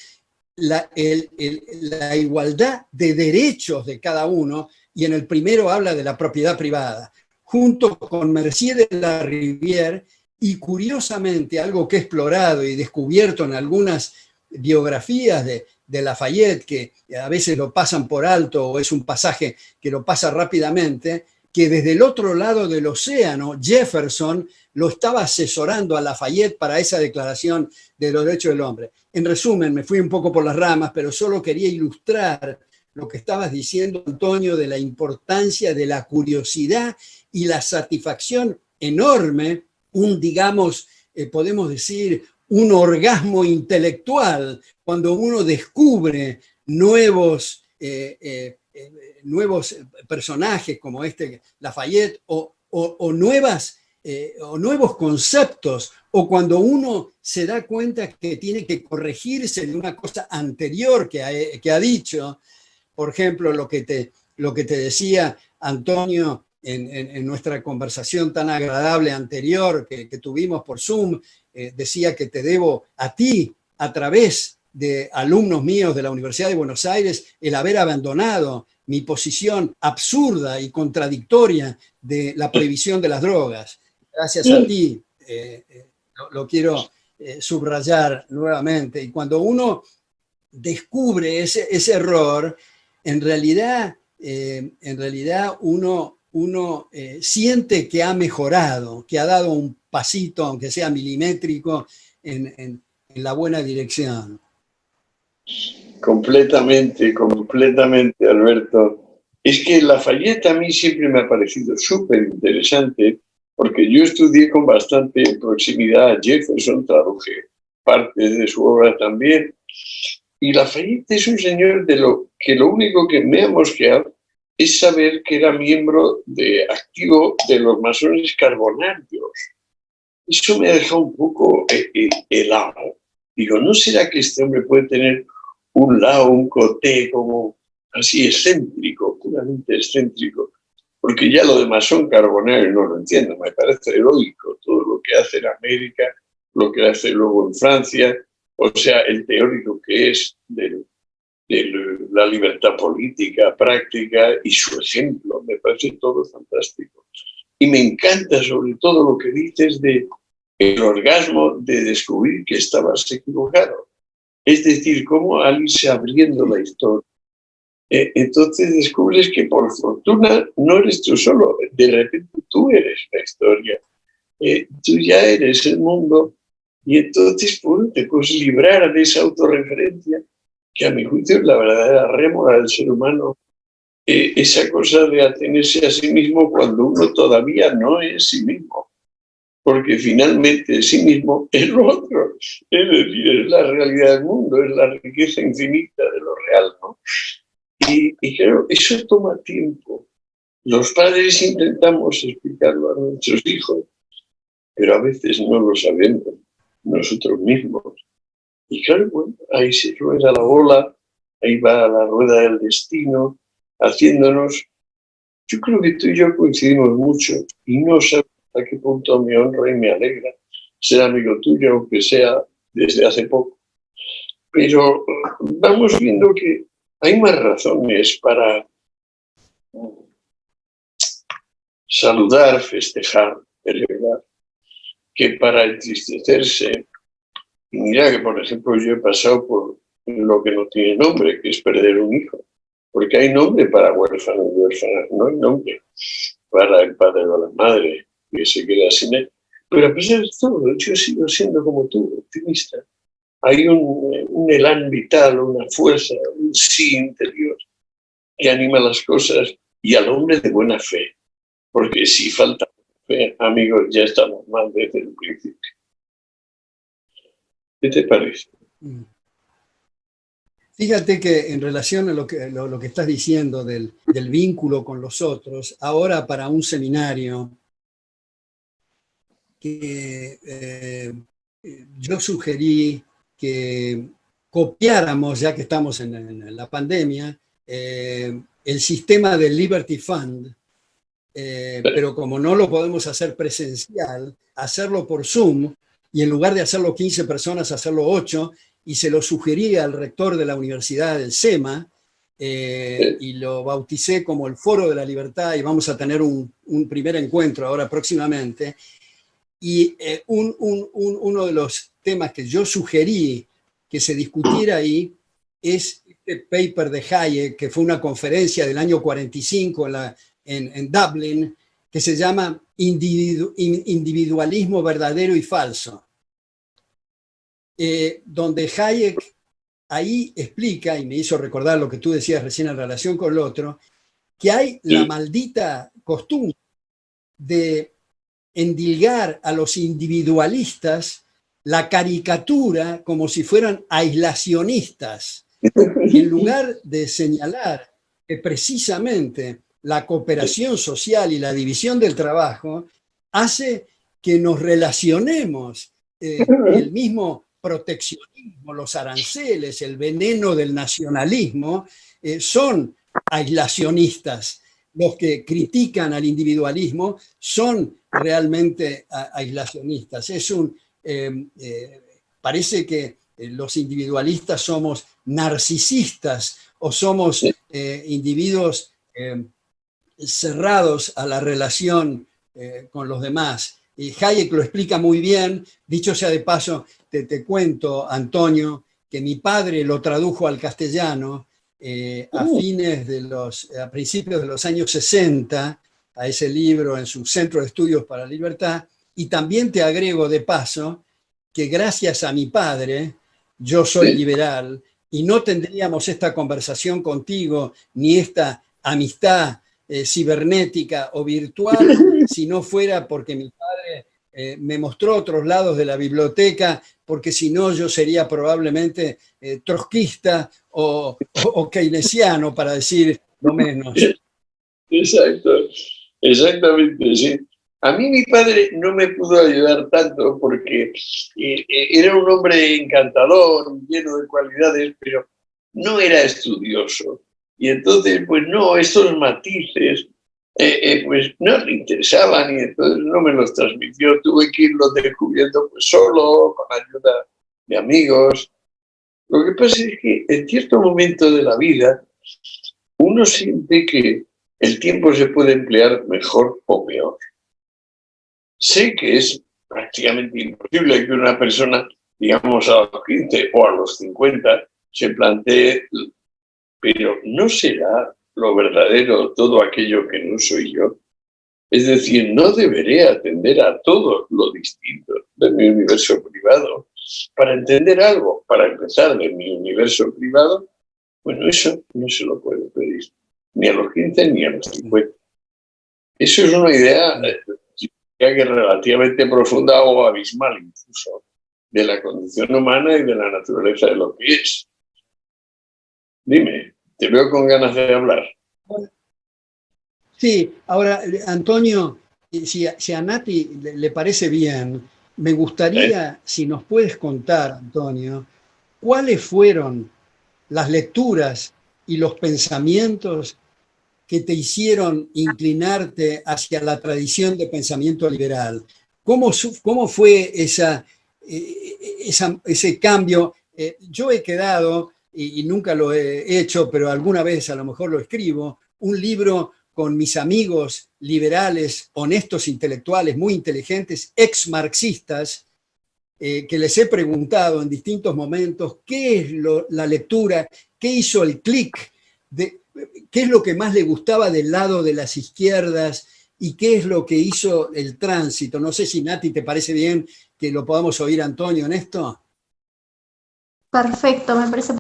[SPEAKER 2] la igualdad de derechos de cada uno, y en el primero habla de la propiedad privada, junto con Mercier de la Rivière, y curiosamente algo que he explorado y descubierto en algunas biografías de Lafayette, que a veces lo pasan por alto o es un pasaje que lo pasa rápidamente, que desde el otro lado del océano Jefferson lo estaba asesorando a Lafayette para esa Declaración de los Derechos del Hombre. En resumen, me fui un poco por las ramas, pero solo quería ilustrar lo que estabas diciendo, Antonio, de la importancia de la curiosidad y la satisfacción enorme, digamos, podemos decir, un orgasmo intelectual, cuando uno descubre nuevos personajes como Lafayette, o nuevos conceptos, o cuando uno se da cuenta que tiene que corregirse de una cosa anterior que ha dicho. Por ejemplo, lo que te decía Antonio en nuestra conversación tan agradable anterior que tuvimos por Zoom, decía que te debo a ti, a través de alumnos míos de la Universidad de Buenos Aires, el haber abandonado mi posición absurda y contradictoria de la prohibición de las drogas. Gracias a ti, lo quiero subrayar nuevamente. Y cuando uno descubre ese error, en realidad uno siente que ha mejorado, que ha dado un pasito, aunque sea milimétrico, en la buena dirección.
[SPEAKER 3] Completamente, completamente, Alberto. Es que Lafayette a mí siempre me ha parecido súper interesante, porque yo estudié con bastante proximidad a Jefferson, traduje parte de su obra también, y Lafayette es un señor lo único que me ha mosqueado es saber que era miembro activo de los masones carbonarios. Eso me ha dejado un poco helado. Digo, ¿no será que este hombre puede tener un lado, un coté como así excéntrico, puramente excéntrico? Porque ya lo de masón carbonario no lo entiendo, me parece heroico todo lo que hace en América, lo que hace luego en Francia, o sea, el teórico que es de la libertad política, práctica, y su ejemplo, me parece todo fantástico. Y me encanta sobre todo lo que dices de el orgasmo de descubrir que estabas equivocado. Es decir, cómo al irse abriendo la historia, entonces descubres que por fortuna no eres tú solo, de repente tú eres la historia, tú ya eres el mundo, y entonces te puedes librar de esa autorreferencia, que a mi juicio es la verdadera rémora del ser humano, esa cosa de atenerse a sí mismo cuando uno todavía no es sí mismo, porque finalmente sí mismo es lo otro, es decir, es la realidad del mundo, es la riqueza infinita de lo real, ¿no? Y claro, eso toma tiempo. Los padres intentamos explicarlo a nuestros hijos, pero a veces no lo sabemos nosotros mismos. Y claro, bueno, ahí se rueda la bola, ahí va la rueda del destino, haciéndonos. Yo creo que tú y yo coincidimos mucho y no sé a qué punto me honra y me alegra ser amigo tuyo, aunque sea desde hace poco. Pero vamos viendo que hay más razones para saludar, festejar, celebrar, que para entristecerse. Y mira que, por ejemplo, yo he pasado por lo que no tiene nombre, que es perder un hijo. Porque hay nombre para huérfano y huérfana, no hay nombre para el padre o la madre que se queda sin él. Pero a pesar de todo, yo sigo siendo como tú, optimista. Hay un elán vital, una fuerza, un sí interior que anima las cosas y al hombre de buena fe. Porque si falta fe, amigos, ya estamos mal desde el principio. ¿Qué te parece?
[SPEAKER 2] Fíjate que en relación a lo que estás diciendo del vínculo con los otros, ahora para un seminario que yo sugerí que copiáramos, ya que estamos en la pandemia, el sistema del Liberty Fund, pero como no lo podemos hacer presencial, hacerlo por Zoom, y en lugar de hacerlo 15 personas, hacerlo 8, y se lo sugerí al rector de la Universidad del SEMA, y lo bauticé como el Foro de la Libertad, y vamos a tener un primer encuentro ahora próximamente. Y uno de los temas que yo sugerí que se discutiera ahí es este paper de Hayek, que fue una conferencia del año 45 en Dublin, que se llama Individualismo verdadero y falso, donde Hayek ahí explica, y me hizo recordar lo que tú decías recién en relación con lo otro, que hay la maldita costumbre de endilgar a los individualistas la caricatura como si fueran aislacionistas, y en lugar de señalar que precisamente la cooperación social y la división del trabajo hace que nos relacionemos, el mismo proteccionismo, los aranceles, el veneno del nacionalismo, son aislacionistas. Los que critican al individualismo son realmente aislacionistas. Parece que los individualistas somos narcisistas o somos individuos cerrados a la relación con los demás. Y Hayek lo explica muy bien. Dicho sea de paso, te cuento, Antonio, que mi padre lo tradujo al castellano a principios de los años 60, a ese libro en su Centro de Estudios para la Libertad. Y también te agrego de paso que gracias a mi padre yo soy liberal y no tendríamos esta conversación contigo ni esta amistad cibernética o virtual si no fuera porque mi padre me mostró otros lados de la biblioteca, porque si no yo sería probablemente trotskista o keynesiano, para decir lo menos.
[SPEAKER 3] Exacto, exactamente, sí. A mí mi padre no me pudo ayudar tanto porque era un hombre encantador, lleno de cualidades, pero no era estudioso. Y entonces, pues no, estos matices, pues no le interesaban y entonces no me los transmitió. Tuve que irlos descubriendo pues solo, con ayuda de amigos. Lo que pasa es que en cierto momento de la vida uno siente que el tiempo se puede emplear mejor o peor. Sé que es prácticamente imposible que una persona, digamos a los 15 o a los 50, se plantee, pero ¿no será lo verdadero todo aquello que no soy yo? Es decir, no deberé atender a todo lo distinto de mi universo privado. Para entender algo, para empezar de mi universo privado, bueno, eso no se lo puedo pedir, ni a los 15 ni a los 50. Eso es una idea que es relativamente profunda o abismal incluso, de la condición humana y de la naturaleza de lo que es. Dime, te veo con ganas de hablar.
[SPEAKER 2] Sí, ahora, Antonio, si a Nati le parece bien, me gustaría, si nos puedes contar, Antonio, cuáles fueron las lecturas y los pensamientos que te hicieron inclinarte hacia la tradición de pensamiento liberal. ¿Cómo fue ese cambio? Yo he quedado, y nunca lo he hecho, pero alguna vez a lo mejor lo escribo, un libro con mis amigos liberales, honestos intelectuales, muy inteligentes, ex-marxistas, que les he preguntado en distintos momentos qué es la lectura, qué hizo el clic, qué es lo que más le gustaba del lado de las izquierdas y qué es lo que hizo el tránsito. No sé si, Nati, te parece bien que lo podamos oír, Antonio, en esto.
[SPEAKER 1] Perfecto, me parece.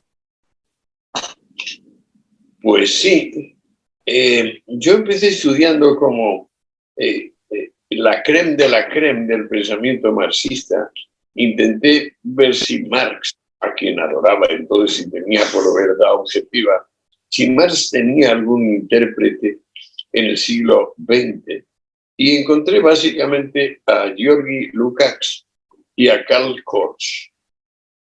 [SPEAKER 3] Pues sí. Yo empecé estudiando como la crème de la crème del pensamiento marxista. Intenté ver si Marx, a quien adoraba entonces y tenía por verdad objetiva, si Marx tenía algún intérprete en el siglo XX. Y encontré básicamente a Georgi Lukács y a Karl Korsch.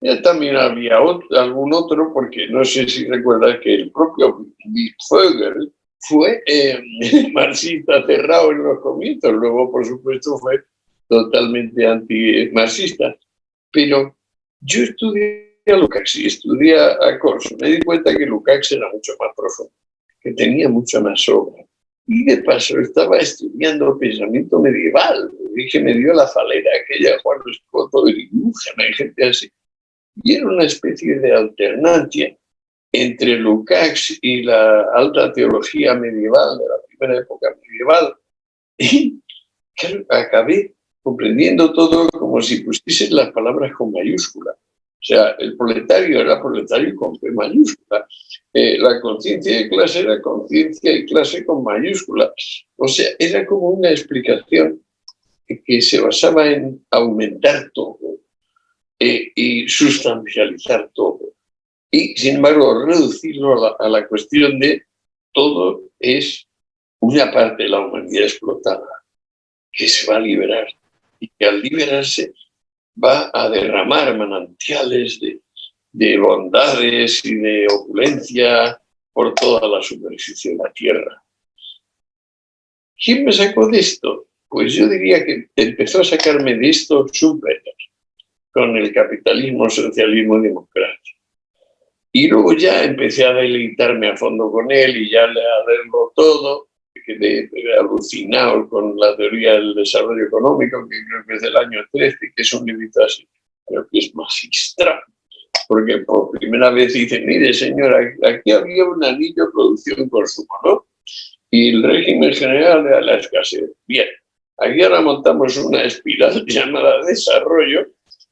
[SPEAKER 3] Ya también había algún otro, porque no sé si recuerdas que el propio Wittfogel fue marxista cerrado en los comienzos, luego por supuesto fue totalmente anti-marxista. Pero yo estudié a Lukács y estudié a Korsch. Me di cuenta que Lukács era mucho más profundo, que tenía mucha más obra. Y de paso estaba estudiando pensamiento medieval. Dije, me dio la falera aquella, Juan Escoto, Grigúgena y gente así. Y era una especie de alternancia entre Lukács y la alta teología medieval, de la primera época medieval. Y claro, acabé comprendiendo todo como si pusiesen las palabras con mayúscula. O sea, el proletario era proletario con P mayúscula. La conciencia de clase era conciencia y clase con mayúscula. O sea, era como una explicación que se basaba en aumentar todo y sustancializar todo. Y, sin embargo, reducirlo a la cuestión de todo es una parte de la humanidad explotada que se va a liberar y que al liberarse va a derramar manantiales de bondades y de opulencia por toda la superficie de la Tierra. ¿Quién me sacó de esto? Pues yo diría que empezó a sacarme de esto Schumpeter, con el capitalismo, socialismo y democracia. Y luego ya empecé a deleitarme a fondo con él y ya a leerlo todo. Quedé alucinado con la teoría del desarrollo económico, que creo que es del año 13, que es un librito así, pero que es magistral. Porque por primera vez dice, mire señora, aquí había un anillo producción-consumo, ¿no? Y el régimen general de la escasez. Bien, aquí ahora montamos una espiral llamada desarrollo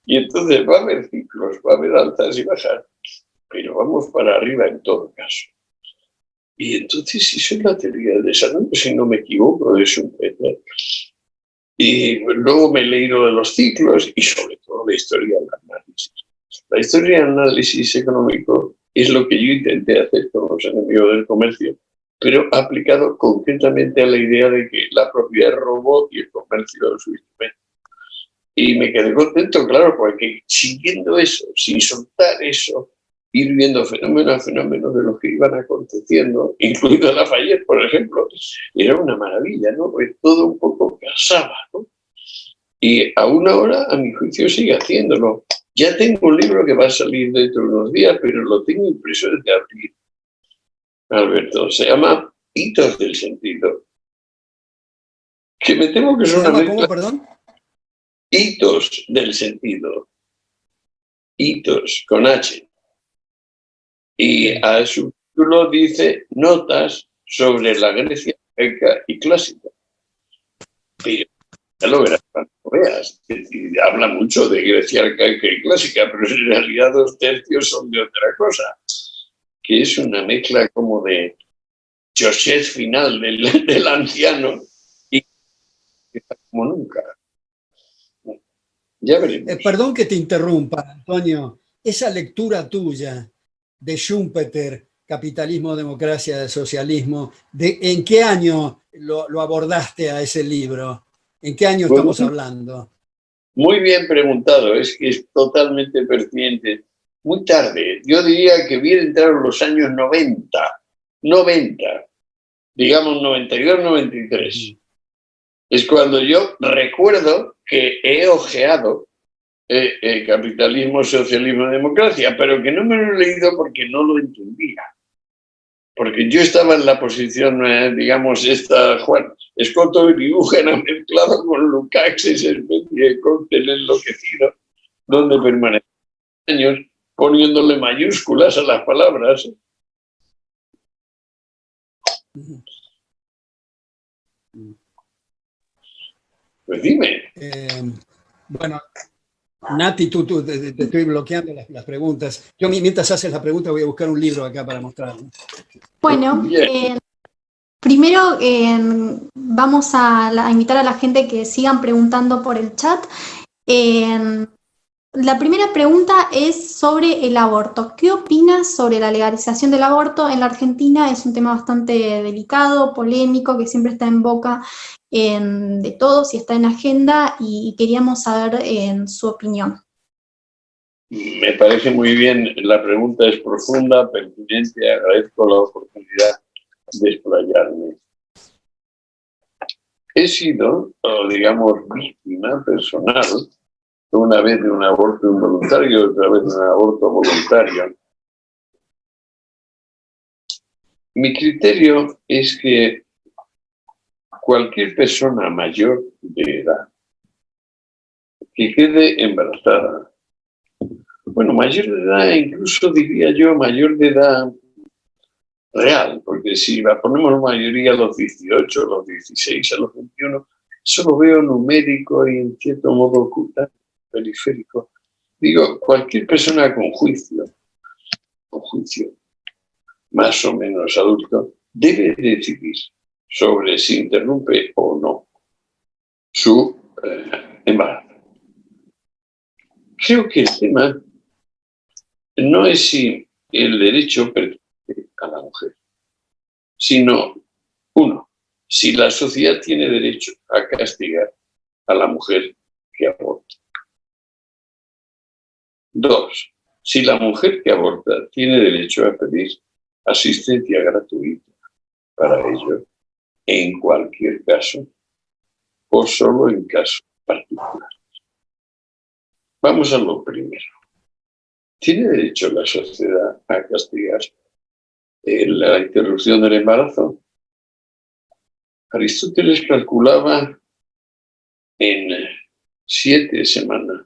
[SPEAKER 3] y entonces va a haber ciclos, va a haber altas y bajas, pero vamos para arriba en todo caso. Y entonces eso es la teoría del desarrollo, si no me equivoco, de Schumpeter. Y luego me he leído de los ciclos y sobre todo la historia del análisis. La historia del análisis económico es lo que yo intenté hacer con los enemigos del comercio, pero aplicado concretamente a la idea de que la propiedad es robot y el comercio es su instrumento. Y me quedé contento, claro, porque siguiendo eso, sin soltar eso, ir viendo fenómeno a fenómeno de los que iban aconteciendo, incluido Lafayette, por ejemplo, era una maravilla, ¿no? Pues todo un poco casaba, ¿no? Y aún ahora, a mi juicio, sigue haciéndolo. Ya tengo un libro que va a salir dentro de unos días, pero lo tengo impreso desde abril. Alberto, se llama Hitos del Sentido. Que me temo que es una mezcla...
[SPEAKER 2] ¿Cómo, perdón?
[SPEAKER 3] Hitos del Sentido. Hitos, con H. Y a su título dice Notas sobre la Grecia arcaica y clásica. Pero ya lo verás cuando lo veas. Habla mucho de Grecia arcaica y clásica, pero en realidad 2/3 son de otra cosa, que es una mezcla como de José final del anciano y como nunca. Ya veremos.
[SPEAKER 2] Perdón que te interrumpa, Antonio. Esa lectura tuya de Schumpeter, Capitalismo, Democracia, Socialismo, ¿en qué año lo abordaste a ese libro? ¿En qué año estamos hablando?
[SPEAKER 3] Muy bien preguntado, es que es totalmente pertinente. Muy tarde, yo diría que bien entraron los años 90, digamos 92, 93. Es cuando yo recuerdo que he ojeado Capitalismo, Socialismo, Democracia, pero que no me lo he leído porque no lo entendía. Porque yo estaba en la posición, digamos, Juan Escoto y Dibujana mezclado con Lukács, esa especie de cóctel enloquecido, donde permanecí años poniéndole mayúsculas a las palabras. Pues dime.
[SPEAKER 2] Bueno, Nati, te estoy bloqueando las preguntas. Yo mientras haces la pregunta voy a buscar un libro acá para mostrar.
[SPEAKER 1] Bueno, primero vamos a invitar a la gente que sigan preguntando por el chat. La primera pregunta es sobre el aborto. ¿Qué opinas sobre la legalización del aborto en la Argentina? Es un tema bastante delicado, polémico, que siempre está en boca de todos y está en agenda, y queríamos saber su opinión.
[SPEAKER 3] Me parece muy bien, la pregunta es profunda, pertinente, agradezco la oportunidad de explayarme. He sido, digamos, víctima personal, una vez de un aborto involuntario y otra vez de un aborto voluntario. Mi criterio es que cualquier persona mayor de edad que quede embarazada, bueno, mayor de edad, incluso diría yo mayor de edad real, porque si la ponemos mayoría a los 18, a los 16, a los 21, eso lo veo numérico y en cierto modo oculto, periférico. Digo, cualquier persona con juicio más o menos adulto, debe decidir sobre si interrumpe o no su embarazo. Creo que el tema no es si el derecho pertenece a la mujer, sino, uno, si la sociedad tiene derecho a castigar a la mujer que aborta. Dos, si la mujer que aborta tiene derecho a pedir asistencia gratuita para ello, en cualquier caso, o solo en casos particulares. Vamos a lo primero. ¿Tiene derecho la sociedad a castigar la interrupción del embarazo? Aristóteles calculaba en 7 semanas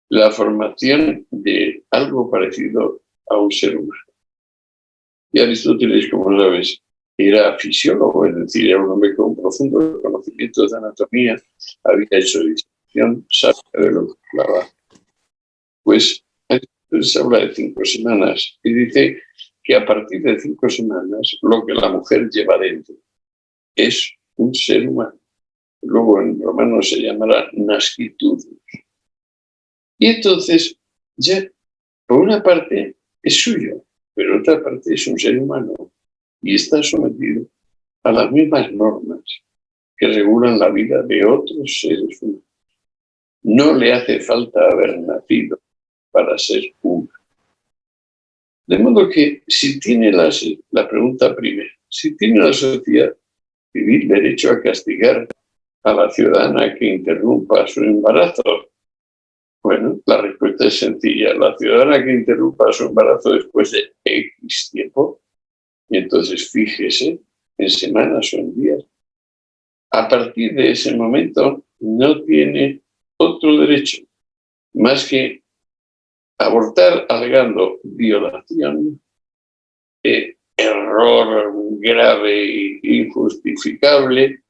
[SPEAKER 3] la formación de algo parecido a un ser humano. Y Aristóteles, como sabes, era fisiólogo, es decir, era un hombre con profundo conocimiento de anatomía, había hecho disección, sabía de lo que hablaba. Pues entonces habla de 5 semanas y dice que a partir de 5 semanas lo que la mujer lleva dentro es un ser humano. Luego en romano se llamará nasciturus. Y entonces ya, por una parte, es suyo, pero otra parte es un ser humano y está sometido a las mismas normas que regulan la vida de otros seres humanos. No le hace falta haber nacido para ser humano. De modo que si tiene la pregunta primera, si tiene la sociedad civil derecho a castigar a la ciudadana que interrumpa su embarazo, bueno, la respuesta es sencilla. La ciudadana que interrumpa su embarazo después de X tiempo, y entonces fíjese en semanas o en días, a partir de ese momento no tiene otro derecho más que abortar alegando violación, error grave e injustificable,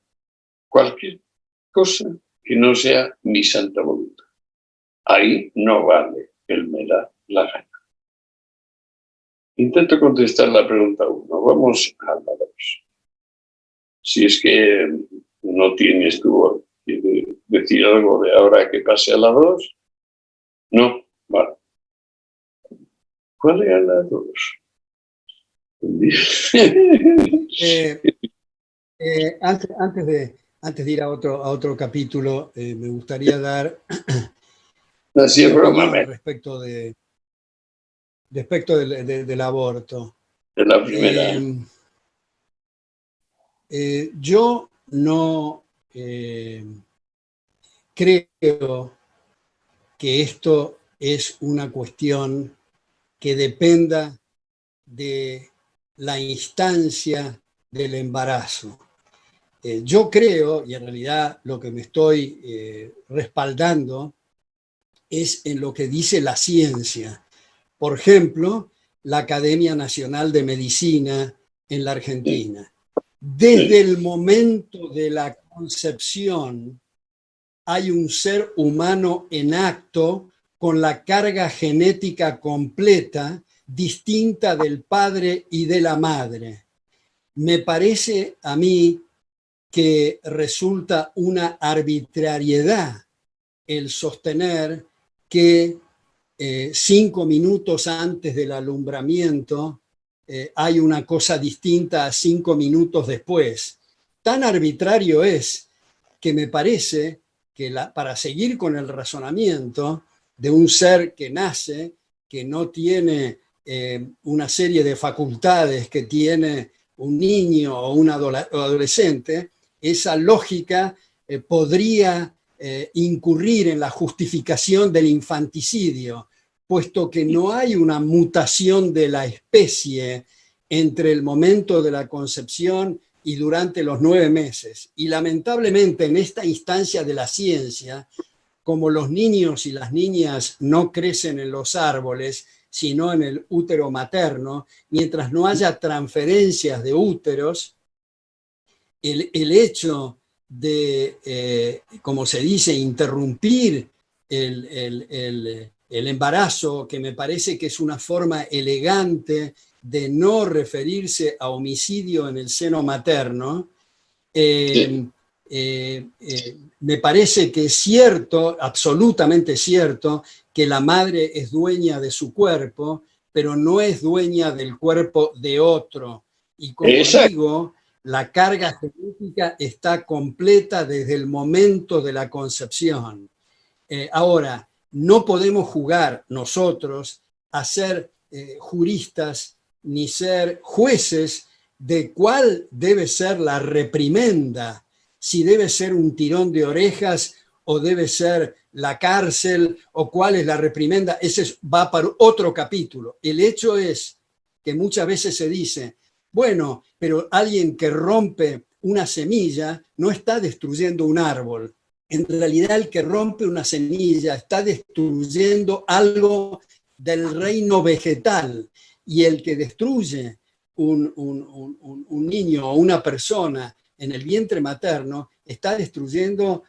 [SPEAKER 3] cualquier cosa que no sea mi santa voluntad. Ahí no vale el me da la gana. Intento contestar la pregunta 1. Vamos a la 2. Si es que no tienes tú que decir algo de ahora que pase a la 2. No, vale. ¿Cuál era la 2?
[SPEAKER 2] Antes de ir a otro capítulo, me gustaría dar
[SPEAKER 3] Así es broma,
[SPEAKER 2] respecto del aborto.
[SPEAKER 3] De la primera.
[SPEAKER 2] Yo no creo que esto es una cuestión que dependa de la instancia del embarazo. Yo creo, y en realidad lo que me estoy respaldando, es en lo que dice la ciencia. Por ejemplo, la Academia Nacional de Medicina en la Argentina. Desde el momento de la concepción hay un ser humano en acto con la carga genética completa, distinta del padre y de la madre. Me parece a mí que resulta una arbitrariedad el sostener que 5 minutos antes del alumbramiento hay una cosa distinta a 5 minutos después. Tan arbitrario es que me parece que para seguir con el razonamiento de un ser que nace, que no tiene una serie de facultades que tiene un niño o un adolescente, esa lógica podría incurrir en la justificación del infanticidio, puesto que no hay una mutación de la especie entre el momento de la concepción y durante los 9 meses. Y lamentablemente en esta instancia de la ciencia, como los niños y las niñas no crecen en los árboles, sino en el útero materno, mientras no haya transferencias de úteros, el hecho de, como se dice, interrumpir el embarazo, que me parece que es una forma elegante de no referirse a homicidio en el seno materno,
[SPEAKER 3] Sí.
[SPEAKER 2] Me parece que es cierto, absolutamente cierto, que la madre es dueña de su cuerpo, pero no es dueña del cuerpo de otro. Y como digo, la carga genética está completa desde el momento de la concepción. Ahora, no podemos jugar nosotros a ser juristas ni ser jueces de cuál debe ser la reprimenda, si debe ser un tirón de orejas o debe ser la cárcel o cuál es la reprimenda. Ese va para otro capítulo. El hecho es que muchas veces se dice, bueno, pero alguien que rompe una semilla no está destruyendo un árbol. En realidad el que rompe una semilla está destruyendo algo del reino vegetal, y el que destruye un niño o una persona en el vientre materno está destruyendo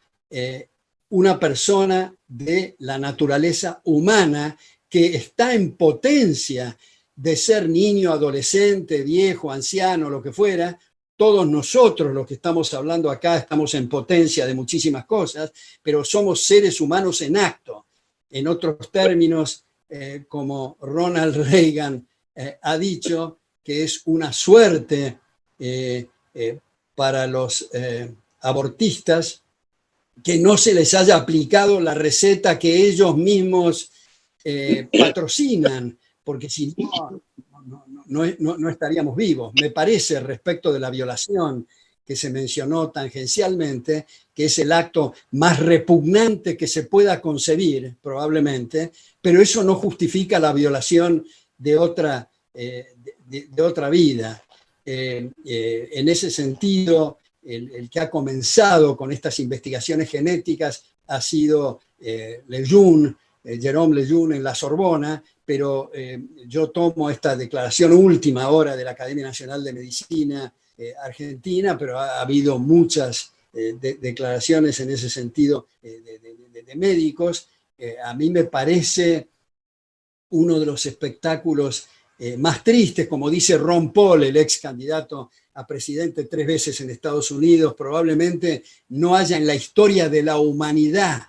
[SPEAKER 2] una persona de la naturaleza humana que está en potencia de ser niño, adolescente, viejo, anciano, lo que fuera. Todos nosotros, los que estamos hablando acá, estamos en potencia de muchísimas cosas, pero somos seres humanos en acto. En otros términos, como Ronald Reagan ha dicho, que es una suerte para los abortistas que no se les haya aplicado la receta que ellos mismos patrocinan, porque si no estaríamos vivos. Me parece, respecto de la violación que se mencionó tangencialmente, que es el acto más repugnante que se pueda concebir, probablemente, pero eso no justifica la violación de otra vida. En ese sentido, el que ha comenzado con estas investigaciones genéticas ha sido Lejeune, Jérôme Lejeune en la Sorbona, pero yo tomo esta declaración última ahora de la Academia Nacional de Medicina Argentina, pero ha habido muchas declaraciones en ese sentido de médicos. A mí me parece uno de los espectáculos más tristes, como dice Ron Paul, el ex candidato a presidente 3 veces en Estados Unidos, probablemente no haya en la historia de la humanidad,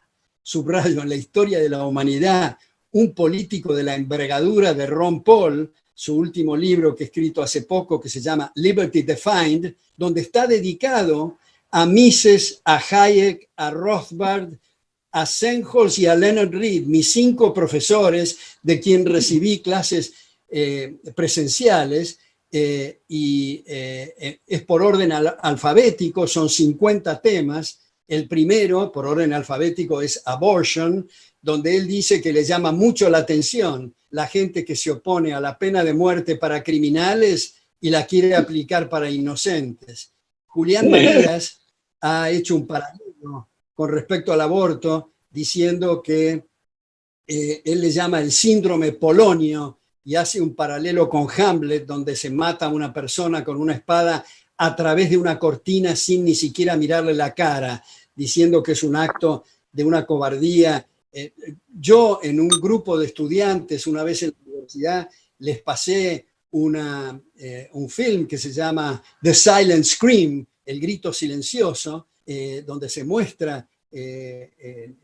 [SPEAKER 2] subrayo, en la historia de la humanidad, un político de la envergadura de Ron Paul, su último libro que ha escrito hace poco, que se llama Liberty Defined, donde está dedicado a Mises, a Hayek, a Rothbard, a Sennholz y a Leonard Read, mis 5 profesores de quien recibí clases presenciales, y es por orden alfabético, son 50 temas. El primero, por orden alfabético, es Abortion, donde él dice que le llama mucho la atención la gente que se opone a la pena de muerte para criminales y la quiere aplicar para inocentes. Julián Marías ha hecho un paralelo con respecto al aborto, diciendo que él le llama el síndrome Polonio, y hace un paralelo con Hamlet, donde se mata a una persona con una espada a través de una cortina sin ni siquiera mirarle la cara, diciendo que es un acto de una cobardía. Yo en un grupo de estudiantes, una vez en la universidad, les pasé un film que se llama The Silent Scream, el grito silencioso, donde se muestra en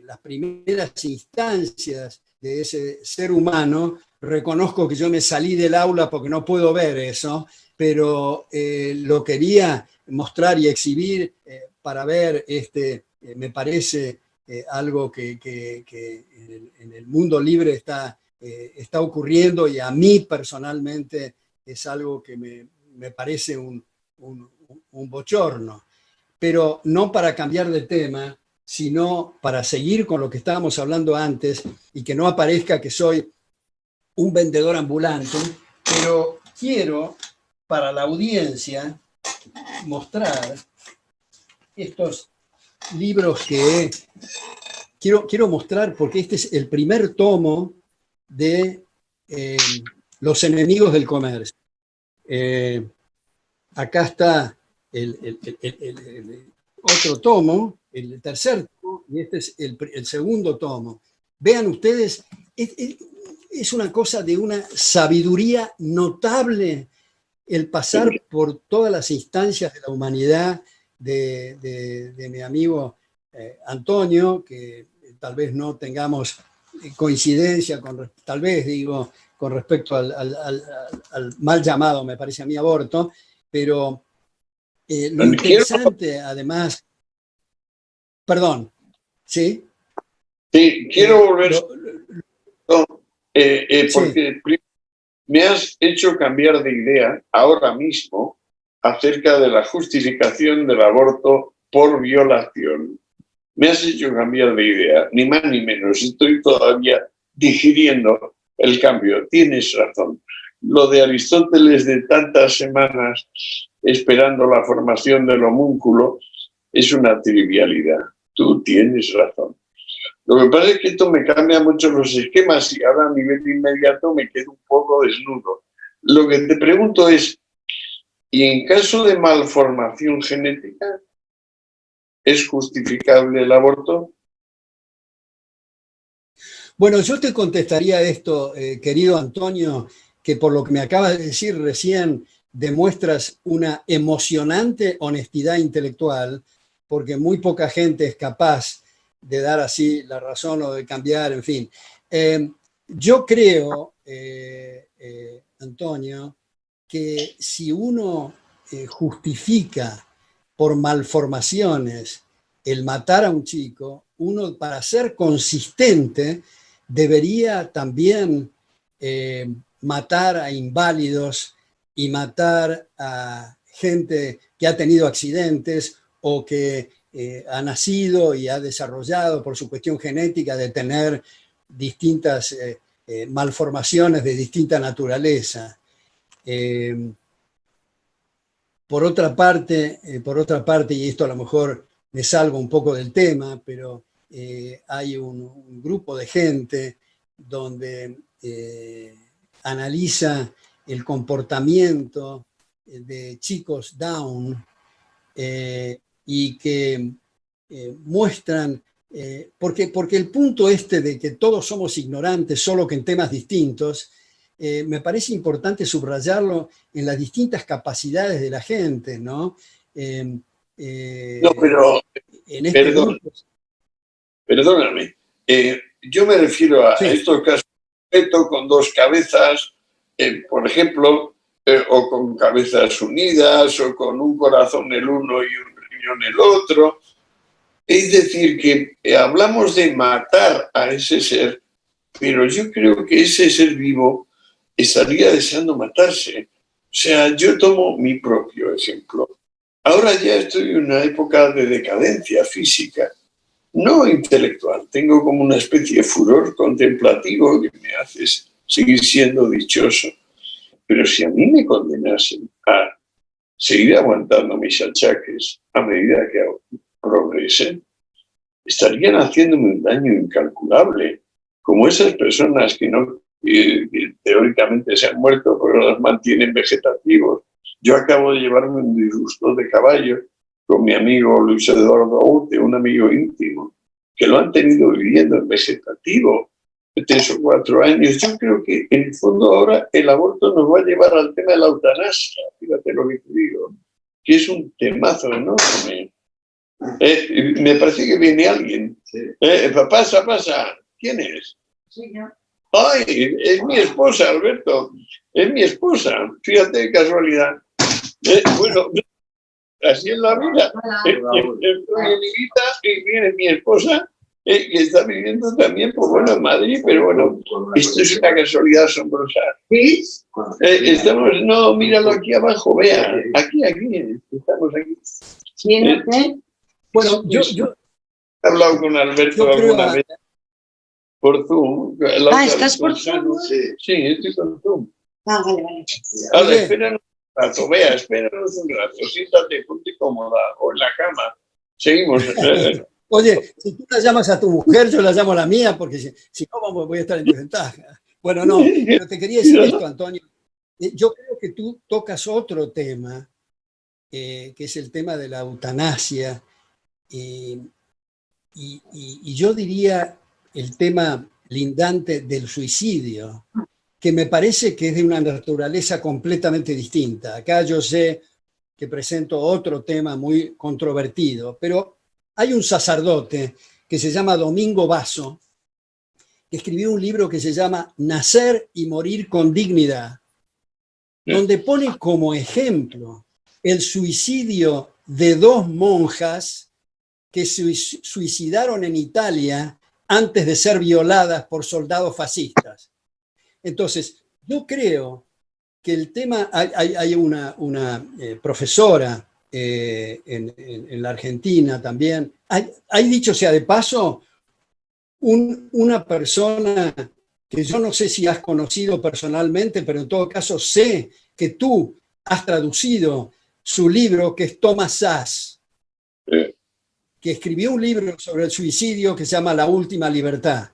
[SPEAKER 2] las primeras instancias de ese ser humano. Reconozco que yo me salí del aula porque no puedo ver eso, pero lo quería mostrar y exhibir para ver, me parece algo que en el mundo libre está ocurriendo, y a mí personalmente es algo que me parece un bochorno. Pero no para cambiar de tema, sino para seguir con lo que estábamos hablando antes, y que no aparezca que soy un vendedor ambulante, pero quiero para la audiencia mostrar estos libros que quiero mostrar, porque este es el primer tomo de Los enemigos del comercio. Acá está el otro tomo, el tercer tomo, y este es el segundo tomo. Vean ustedes, es una cosa de una sabiduría notable el pasar por todas las instancias de la humanidad de mi amigo Antonio, que tal vez no tengamos coincidencia, tal vez digo, con respecto al mal llamado, me parece a mí, aborto, pero lo interesante, además, perdón, ¿sí?
[SPEAKER 3] Sí, quiero volver, porque sí, me has hecho cambiar de idea ahora mismo acerca de la justificación del aborto por violación. Me has hecho cambiar de idea, ni más ni menos. Estoy todavía digiriendo el cambio. Tienes razón. Lo de Aristóteles de tantas semanas esperando la formación del homúnculo es una trivialidad. Tú tienes razón. Lo que pasa es que esto me cambia mucho los esquemas y ahora a nivel inmediato me quedo un poco desnudo. Lo que te pregunto es, ¿y en caso de malformación genética, es justificable el aborto?
[SPEAKER 2] Bueno, yo te contestaría esto, querido Antonio, que por lo que me acabas de decir recién, demuestras una emocionante honestidad intelectual, porque muy poca gente es capaz de dar así la razón o de cambiar, en fin. Yo creo, Antonio, que si uno justifica por malformaciones el matar a un chico, uno para ser consistente debería también matar a inválidos y matar a gente que ha tenido accidentes o que ha nacido y ha desarrollado por su cuestión genética de tener distintas malformaciones de distinta naturaleza. Por otra parte, y esto a lo mejor me salgo un poco del tema, pero hay un grupo de gente donde analiza el comportamiento de chicos Down y que muestran, porque el punto este de que todos somos ignorantes, solo que en temas distintos, me parece importante subrayarlo en las distintas capacidades de la gente, ¿no?
[SPEAKER 3] No, pero
[SPEAKER 2] en este grupo...
[SPEAKER 3] Perdóname, yo me refiero a estos casos con dos cabezas, por ejemplo, o con cabezas unidas, o con un corazón el uno y un riñón el otro. Es decir, que hablamos de matar a ese ser, pero yo creo que ese ser vivo estaría deseando matarse. O sea, yo tomo mi propio ejemplo. Ahora ya estoy en una época de decadencia física, no intelectual. Tengo como una especie de furor contemplativo que me hace seguir siendo dichoso. Pero si a mí me condenasen a seguir aguantando mis achaques a medida que progresen, estarían haciéndome un daño incalculable, como esas personas que teóricamente se han muerto, pero los mantienen vegetativos. Yo acabo de llevarme un disgusto de caballo con mi amigo Luis Eduardo Aute, un amigo íntimo, que lo han tenido viviendo en vegetativo 3 o 4 años. Yo creo que en el fondo ahora el aborto nos va a llevar al tema de la eutanasia, fíjate lo que te digo, que es un temazo enorme. Me parece que viene alguien. Sí. Pasa. ¿Quién es?
[SPEAKER 4] Sí, yo.
[SPEAKER 3] ¡Ay! Es mi esposa, Alberto. Es mi esposa. Fíjate qué casualidad. Bueno, así es la vida. Estoy en Ibiza y viene mi esposa, que está viviendo también, pues bueno, en Madrid, pero bueno, esto es una casualidad asombrosa.
[SPEAKER 4] ¿Sí?
[SPEAKER 3] Estamos, no, míralo aquí abajo, vea. Aquí, estamos aquí.
[SPEAKER 4] ¿Quién es?
[SPEAKER 2] Bueno, yo
[SPEAKER 3] he hablado con Alberto alguna vez por Zoom.
[SPEAKER 4] ¿Estás por Zoom?
[SPEAKER 3] Sí, estoy con Zoom.
[SPEAKER 4] Vale.
[SPEAKER 3] Ahora, espéranos un rato, espéranos un rato, siéntate, ponte cómoda, o en la cama. Seguimos.
[SPEAKER 2] Oye, si tú la llamas a tu mujer, yo la llamo a la mía, porque si no voy a estar en desventaja. Bueno, no, pero te quería decir esto, Antonio. Yo creo que tú tocas otro tema, que es el tema de la eutanasia, y yo diría el tema lindante del suicidio, que me parece que es de una naturaleza completamente distinta. Acá yo sé, que presento otro tema muy controvertido, pero hay un sacerdote que se llama Domingo Basso, que escribió un libro que se llama Nacer y morir con dignidad, donde pone como ejemplo el suicidio de 2 monjas que se suicidaron en Italia antes de ser violadas por soldados fascistas. Entonces, yo creo que el tema, hay una profesora en la Argentina también, hay dicho sea de paso, una persona que yo no sé si has conocido personalmente, pero en todo caso sé que tú has traducido su libro, que es Thomas Szasz, que escribió un libro sobre el suicidio que se llama La Última Libertad.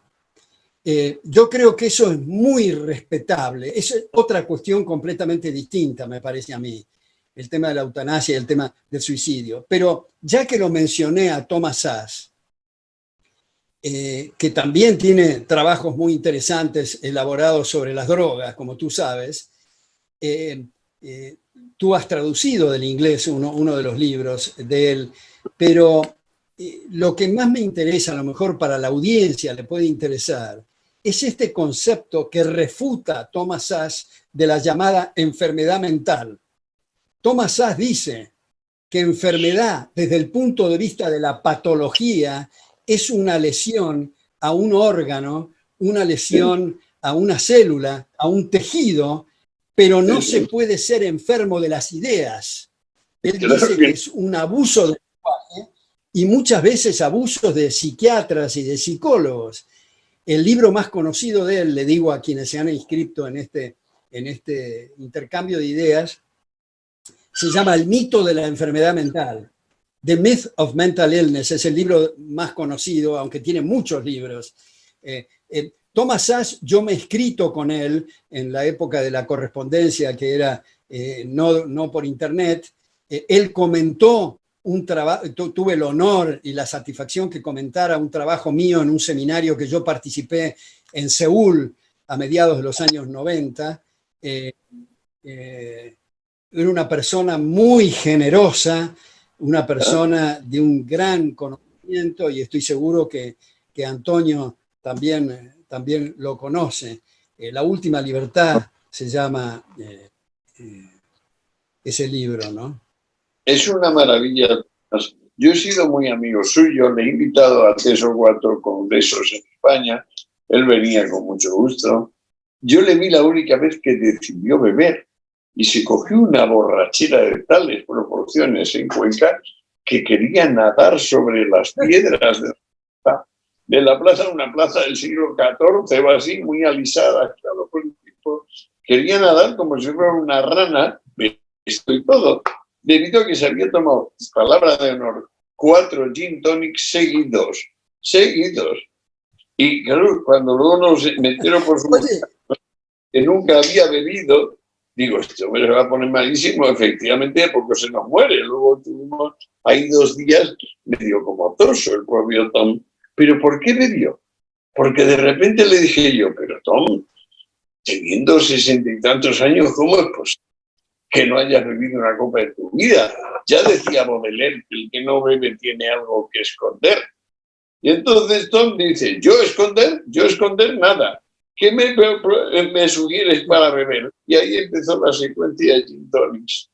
[SPEAKER 2] Yo creo que eso es muy respetable. Es otra cuestión completamente distinta, me parece a mí, el tema de la eutanasia y el tema del suicidio. Pero ya que lo mencioné a Thomas Szasz, que también tiene trabajos muy interesantes elaborados sobre las drogas, como tú sabes, tú has traducido del inglés uno de los libros de él, pero lo que más me interesa, a lo mejor para la audiencia le puede interesar, es este concepto que refuta Thomas Szasz de la llamada enfermedad mental. Thomas Szasz dice que enfermedad, desde el punto de vista de la patología, es una lesión a un órgano, una lesión a una célula, a un tejido, pero no se puede ser enfermo de las ideas. Él dice que es un abuso del lenguaje y muchas veces abusos de psiquiatras y de psicólogos. El libro más conocido de él, le digo a quienes se han inscrito en este intercambio de ideas, se llama El mito de la enfermedad mental. The Myth of Mental Illness es el libro más conocido, aunque tiene muchos libros. Thomas Szasz, yo me he escrito con él en la época de la correspondencia, que era no por internet. Él comentó un trabajo, tuve el honor y la satisfacción que comentara un trabajo mío en un seminario que yo participé en Seúl a mediados de los años 90. Era una persona muy generosa, una persona de un gran conocimiento, y estoy seguro que Antonio también lo conoce. La Última Libertad se llama ese libro, ¿no?
[SPEAKER 3] Es una maravilla. Yo he sido muy amigo suyo, le he invitado a 3 o 4 congresos en España, él venía con mucho gusto. Yo le vi la única vez que decidió beber y se cogió una borrachera de tales proporciones en Cuenca que quería nadar sobre las piedras de la plaza, una plaza del siglo XIV, o así, muy alisada, claro, por el tipo. Quería nadar como si fuera una rana, esto y todo, debido a que se había tomado, palabra de honor, 4 gin tonics seguidos. Y claro, cuando luego nos metieron por su que nunca había bebido, digo, esto me va a poner malísimo, efectivamente, porque se nos muere. Luego tuvimos ahí 2 días medio como toso el propio Tom. ¿Pero por qué bebió? Porque de repente le dije yo, pero Tom, teniendo 60 y tantos años, ¿cómo es posible que no hayas bebido una copa de tu vida? Ya decía Baudelaire que el que no bebe tiene algo que esconder. Y entonces Tom dice, ¿yo esconder nada? ¿Qué me sugieres para beber? Y ahí empezó la secuencia de gin tonics.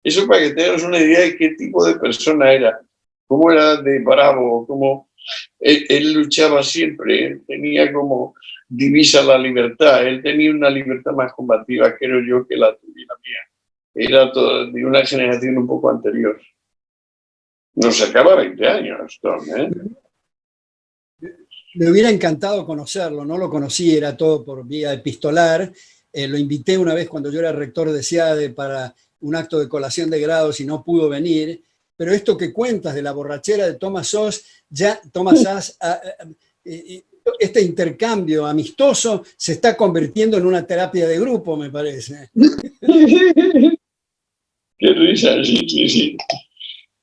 [SPEAKER 3] Eso para que tengas una idea de qué tipo de persona era, cómo era de bravo, cómo él luchaba siempre, él tenía como divisa la libertad, él tenía una libertad más combativa, creo yo, que la tuya y la mía. Era de una generación un poco anterior. Nos sacaba 20 años, Tom, ¿eh?
[SPEAKER 2] Me hubiera encantado conocerlo, no lo conocí, era todo por vía epistolar. Lo invité una vez cuando yo era rector de SEADE para un acto de colación de grados y no pudo venir. Pero esto que cuentas de la borrachera de Thomas Szasz, este intercambio amistoso se está convirtiendo en una terapia de grupo, me parece.
[SPEAKER 3] Qué risa, sí.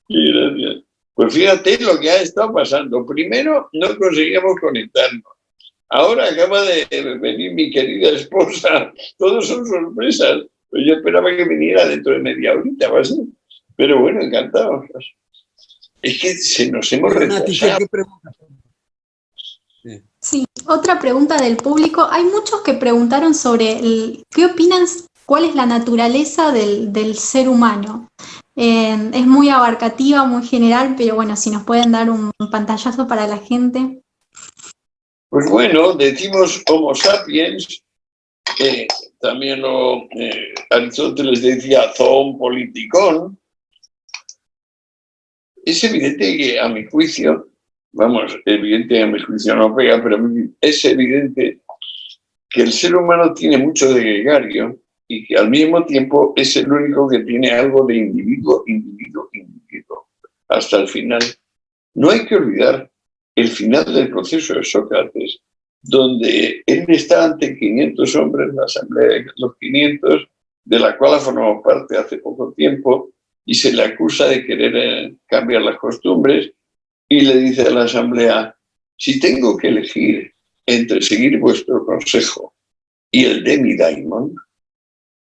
[SPEAKER 3] Gracias. Pues fíjate lo que ha estado pasando. Primero, no conseguíamos conectarnos. Ahora acaba de venir mi querida esposa. Todos son sorpresas. Pues yo esperaba que viniera dentro de media horita o así. Pero bueno, encantados. Es que nos hemos
[SPEAKER 2] Bueno, Nati,
[SPEAKER 3] retrasado.
[SPEAKER 2] ¿qué pregunta?
[SPEAKER 1] Sí, otra pregunta del público. Hay muchos que preguntaron sobre qué opinas, cuál es la naturaleza del ser humano. Es muy abarcativa, muy general, pero bueno, si nos pueden dar un pantallazo para la gente.
[SPEAKER 3] Pues bueno, decimos Homo sapiens, también Aristóteles decía zoon politikon. Es evidente que a mi juicio, evidente a mi juicio no pega, pero es evidente que el ser humano tiene mucho de gregario y que al mismo tiempo es el único que tiene algo de individuo, hasta el final. No hay que olvidar el final del proceso de Sócrates, donde él está ante 500 hombres, la asamblea de los 500, de la cual ha formado parte hace poco tiempo, y se le acusa de querer cambiar las costumbres, y le dice a la asamblea: si tengo que elegir entre seguir vuestro consejo y el de mi daimon,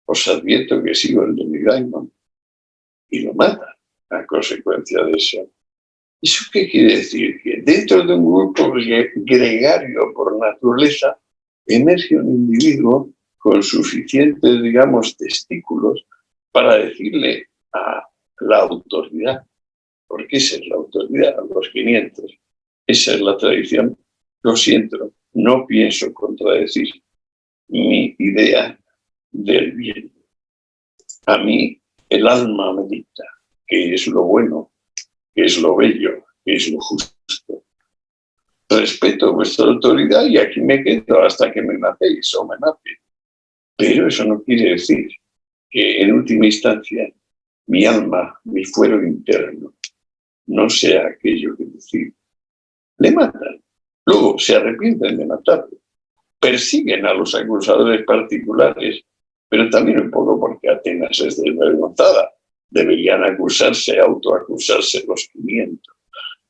[SPEAKER 3] os advierto que sigo el de mi daimon. Y lo mata a consecuencia de eso. ¿Eso qué quiere decir? Que dentro de un grupo gregario por naturaleza emerge un individuo con suficientes, digamos, testículos para decirle a la autoridad, porque esa es la autoridad, los 500, esa es la tradición. Lo siento, no pienso contradecir mi idea del bien. A mí el alma me dicta que es lo bueno, que es lo bello, que es lo justo. Respeto vuestra autoridad y aquí me quedo hasta que me matéis o me maten. Pero eso no quiere decir que en última instancia mi alma, mi fuero interno, no sea aquello que decir. Le matan. Luego se arrepienten de matarlo. Persiguen a los acusadores particulares, pero también un poco porque Atenas es desvergonzada. Deberían autoacusarse los 500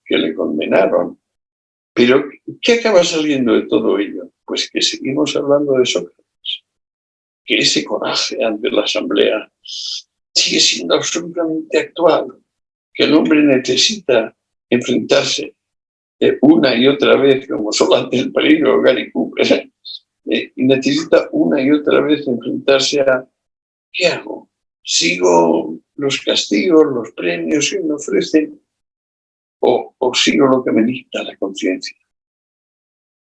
[SPEAKER 3] que le condenaron. Pero, ¿qué acaba saliendo de todo ello? Pues que seguimos hablando de Sócrates, que ese coraje ante la asamblea sigue siendo absolutamente actual, que el hombre necesita enfrentarse una y otra vez, como solo ante el peligro Gary Cooper, y necesita una y otra vez enfrentarse a ¿qué hago? ¿Sigo los castigos, los premios que me ofrecen o sigo lo que me dicta la conciencia?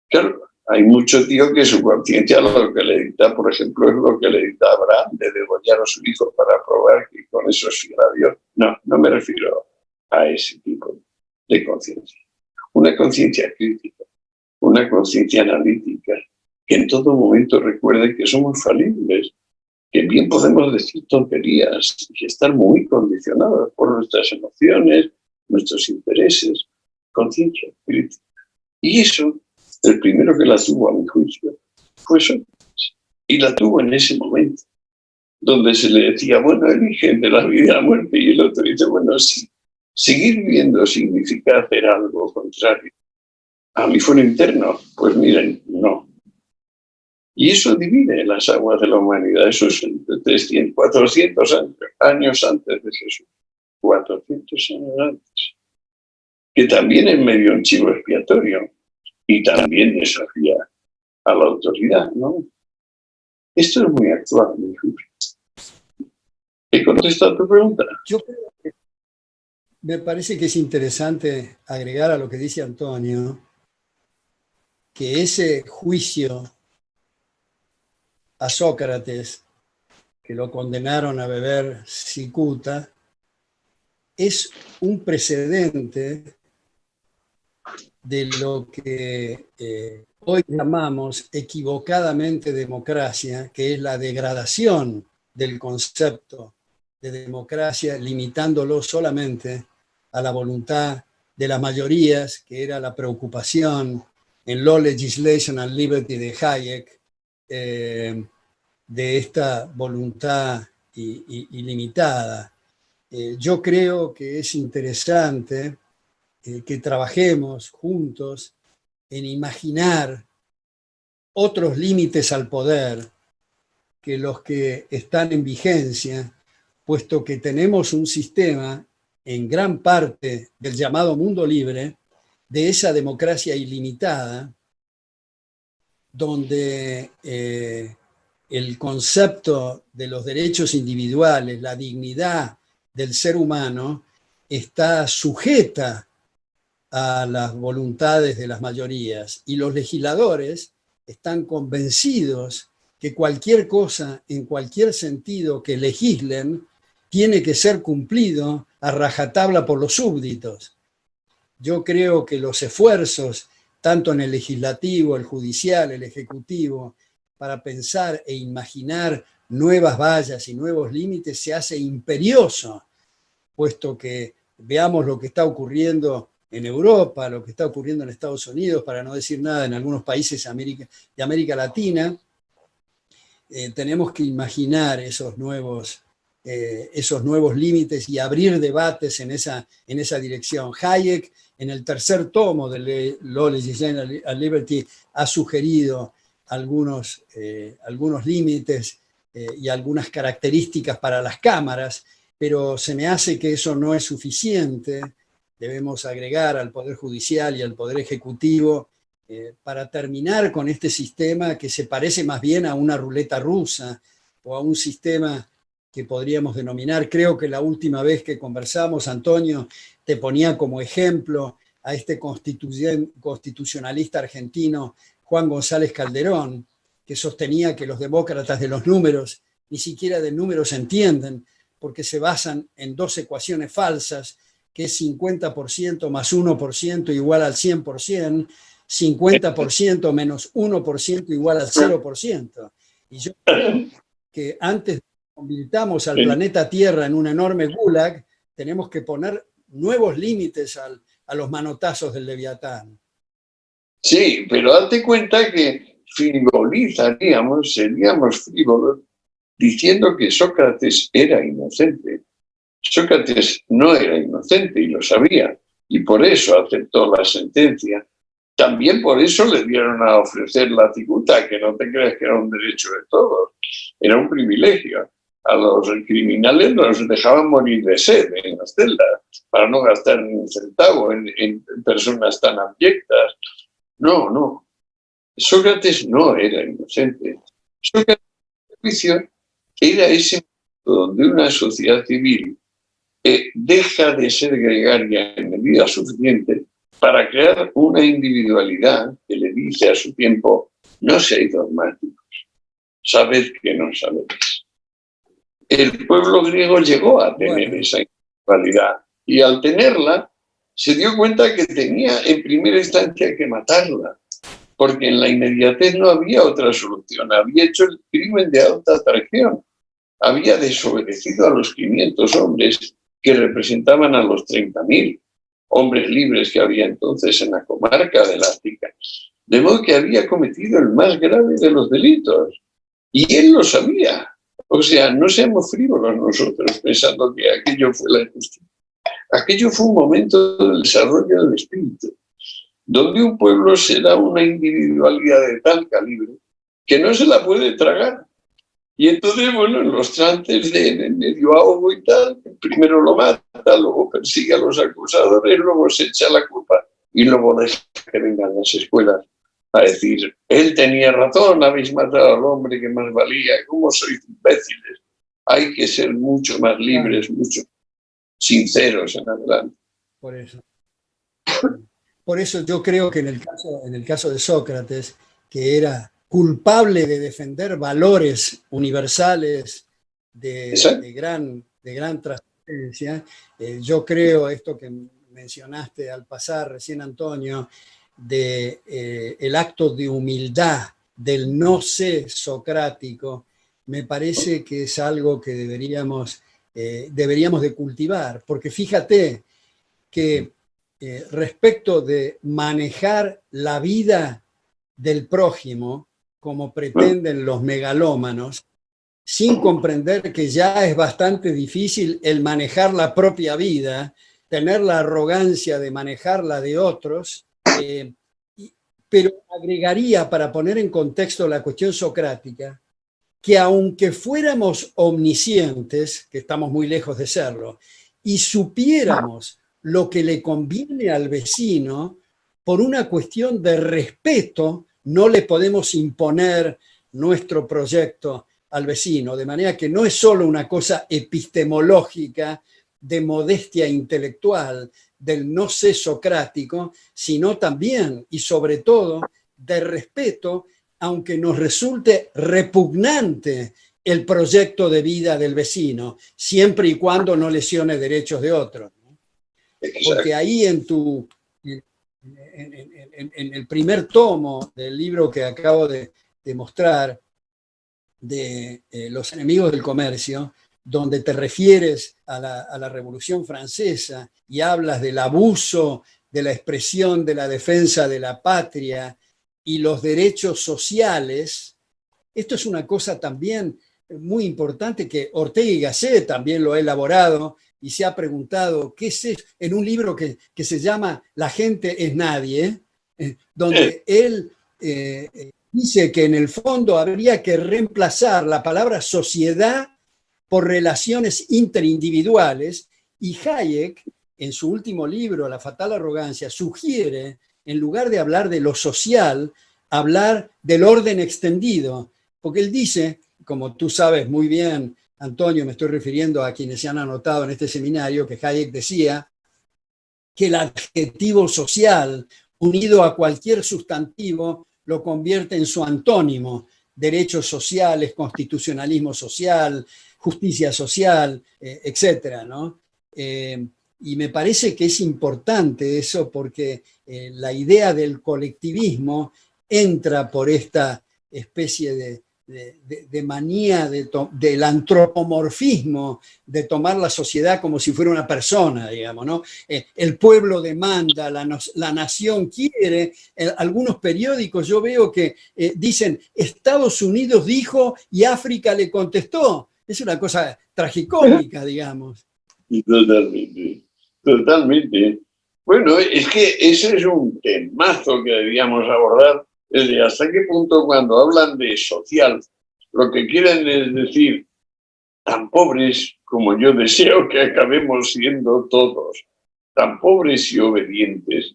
[SPEAKER 3] Claro, hay mucho tío que su conciencia lo que le dicta, por ejemplo, es lo que le dicta a Abraham de degollar a su hijo para probar que con eso es fiel a Dios. No, no me refiero a ese tipo de conciencia. Una conciencia crítica, una conciencia analítica, que en todo momento recuerde que somos falibles, que bien podemos decir tonterías y estar muy condicionados por nuestras emociones, nuestros intereses, conciencia crítica. Y eso, el primero que la tuvo a mi juicio fue Sócrates. Y la tuvo en ese momento, donde se le decía, bueno, eligen de la vida a la muerte, y el otro dice, bueno, sí, seguir viviendo significa hacer algo contrario a mi fuero interno. Pues miren, no. Y eso divide las aguas de la humanidad. Eso es 300, 400 años antes de Jesús. 400 años antes. Que también es medio un chivo expiatorio y también desafía a la autoridad, ¿no? Esto es muy actual, mi juicio. ¿He contestado a tu pregunta?
[SPEAKER 2] Yo creo que me parece que es interesante agregar a lo que dice Antonio, que ese juicio a Sócrates, que lo condenaron a beber cicuta, es un precedente de lo que hoy llamamos equivocadamente democracia, que es la degradación del concepto de democracia, limitándolo solamente a la voluntad de las mayorías, que era la preocupación en Law, Legislation and Liberty de Hayek, de esta voluntad ilimitada. Yo creo que es interesante que trabajemos juntos en imaginar otros límites al poder que los que están en vigencia, puesto que tenemos un sistema en gran parte del llamado mundo libre, de esa democracia ilimitada, donde el concepto de los derechos individuales, la dignidad del ser humano, está sujeta a las voluntades de las mayorías, y los legisladores están convencidos que cualquier cosa, en cualquier sentido que legislen, tiene que ser cumplido a rajatabla por los súbditos. Yo creo que los esfuerzos, tanto en el legislativo, el judicial, el ejecutivo, para pensar e imaginar nuevas vallas y nuevos límites, se hace imperioso, puesto que veamos lo que está ocurriendo en Europa, lo que está ocurriendo en Estados Unidos, para no decir nada en algunos países de América Latina. Tenemos que imaginar esos nuevos límites y abrir debates en esa dirección. Hayek, en el tercer tomo de Law, Legislation and Liberty, ha sugerido algunos límites y algunas características para las cámaras, pero se me hace que eso no es suficiente. Debemos agregar al Poder Judicial y al Poder Ejecutivo para terminar con este sistema que se parece más bien a una ruleta rusa o a un sistema que podríamos denominar, creo que la última vez que conversamos, Antonio, te ponía como ejemplo a este constitucionalista argentino, Juan González Calderón, que sostenía que los demócratas de los números ni siquiera de números entienden, porque se basan en dos ecuaciones falsas, que es 50% más 1% igual al 100%, 50% menos 1% igual al 0%. Y yo creo que antes de que convirtamos al planeta Tierra en un enorme gulag, tenemos que poner nuevos límites a los manotazos del Leviatán.
[SPEAKER 3] Sí, pero date cuenta que seríamos frívolos, diciendo que Sócrates era inocente. Sócrates no era inocente y lo sabía, y por eso aceptó la sentencia. También por eso le dieron a ofrecer la cicuta, que no te creas que era un derecho de todos, era un privilegio. A los criminales los dejaban morir de sed en las celdas, para no gastar ni un centavo en personas tan abyectas. No. Sócrates no era inocente. Sócrates, a mi juicio, era ese momento donde una sociedad civil deja de ser gregaria en medida suficiente para crear una individualidad que le dice a su tiempo: no seáis dogmáticos, sabed que no sabéis. El pueblo griego llegó a tener esa individualidad, y al tenerla se dio cuenta que tenía en primera instancia que matarla, porque en la inmediatez no había otra solución. Había hecho el crimen de alta traición, había desobedecido a los 500 hombres que representaban a los 30.000 hombres libres que había entonces en la comarca de la Ática. De modo que había cometido el más grave de los delitos, y él lo sabía. O sea, no seamos frívolos nosotros pensando que aquello fue la injusticia. Aquello fue un momento del desarrollo del espíritu, donde un pueblo se da una individualidad de tal calibre que no se la puede tragar. Y entonces, bueno, en los trances de medio ahogo y tal, primero lo mata, luego persigue a los acusadores, luego se echa la culpa y luego deja que vengan las escuelas a decir: él tenía razón, habéis matado al hombre que más valía, ¿cómo sois imbéciles? Hay que ser mucho más libres, mucho sinceros en adelante.
[SPEAKER 2] Por eso yo creo que en el caso de Sócrates, que era culpable de defender valores universales de gran trascendencia, yo creo esto que mencionaste al pasar recién, Antonio, el acto de humildad, del no sé socrático, me parece que es algo que deberíamos de cultivar, porque fíjate que respecto de manejar la vida del prójimo, como pretenden los megalómanos, sin comprender que ya es bastante difícil el manejar la propia vida, tener la arrogancia de manejar la de otros, pero agregaría, para poner en contexto la cuestión socrática, que aunque fuéramos omniscientes, que estamos muy lejos de serlo, y supiéramos lo que le conviene al vecino, por una cuestión de respeto, no le podemos imponer nuestro proyecto al vecino, de manera que no es solo una cosa epistemológica de modestia intelectual, del no sé socrático, sino también y sobre todo de respeto, aunque nos resulte repugnante el proyecto de vida del vecino, siempre y cuando no lesione derechos de otros. Porque ahí en el primer tomo del libro que acabo de mostrar, de Los enemigos del comercio, donde te refieres a la Revolución Francesa y hablas del abuso de la expresión de la defensa de la patria y los derechos sociales, esto es una cosa también muy importante que Ortega y Gasset también lo ha elaborado y se ha preguntado qué es eso, en un libro que se llama La gente es nadie, donde él dice que en el fondo habría que reemplazar la palabra sociedad por relaciones interindividuales, y Hayek, en su último libro, La fatal arrogancia, sugiere, en lugar de hablar de lo social, hablar del orden extendido, porque él dice, como tú sabes muy bien, Antonio, me estoy refiriendo a quienes se han anotado en este seminario, que Hayek decía que el adjetivo social, unido a cualquier sustantivo, lo convierte en su antónimo: derechos sociales, constitucionalismo social, justicia social, etcétera, ¿no? Y me parece que es importante eso porque la idea del colectivismo entra por esta especie de manía del antropomorfismo, de tomar la sociedad como si fuera una persona, digamos, ¿no? El pueblo demanda, la nación quiere. Algunos periódicos yo veo que dicen Estados Unidos dijo y África le contestó. Es una cosa tragicómica, digamos.
[SPEAKER 3] Totalmente, totalmente. Bueno, es que ese es un temazo que debíamos abordar. Es de hasta qué punto cuando hablan de social, lo que quieren es decir tan pobres como yo deseo que acabemos siendo todos, tan pobres y obedientes.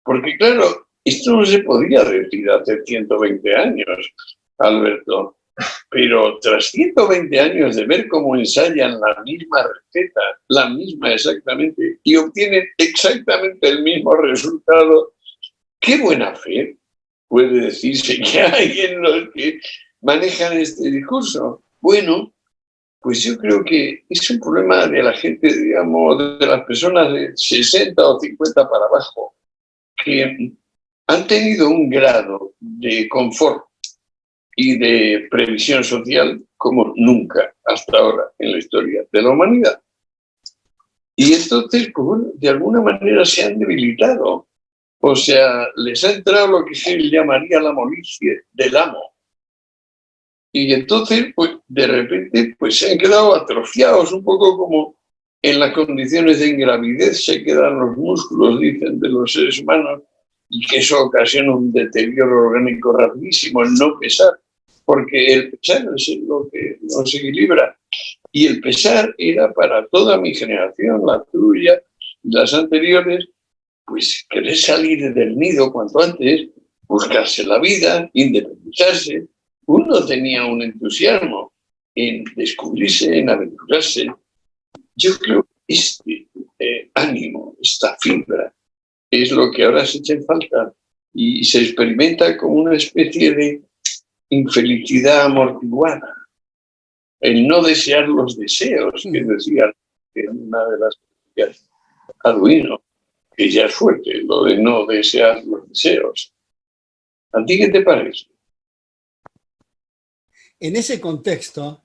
[SPEAKER 3] Porque claro, esto no se podía decir hace 120 años, Alberto, pero tras 120 años de ver cómo ensayan la misma receta, la misma exactamente, y obtienen exactamente el mismo resultado, qué buena fe puede decirse que hay en los que manejan este discurso. Bueno, pues yo creo que es un problema de la gente, digamos, de las personas de 60 o 50 para abajo, que han tenido un grado de confort y de previsión social como nunca hasta ahora en la historia de la humanidad. Y entonces, pues bueno, de alguna manera se han debilitado. O sea, les ha entrado lo que se llamaría la molicie del amo. Y entonces, pues de repente, pues se han quedado atrofiados, un poco como en las condiciones de ingravidez se quedan los músculos, dicen, de los seres humanos, y que eso ocasiona un deterioro orgánico rapidísimo, el no pesar, porque el pesar es lo que nos equilibra. Y el pesar era para toda mi generación, la tuya y las anteriores, pues querer salir del nido cuanto antes, buscarse la vida, independizarse. Uno tenía un entusiasmo en descubrirse, en aventurarse. Yo creo que este ánimo, esta fibra, es lo que ahora se echa en falta y se experimenta como una especie de infelicidad amortiguada. El no desear los deseos, que decía en una de las críticas Arduino, que ya es fuerte, lo de no desear los deseos. ¿A ti qué te parece?
[SPEAKER 2] En ese contexto,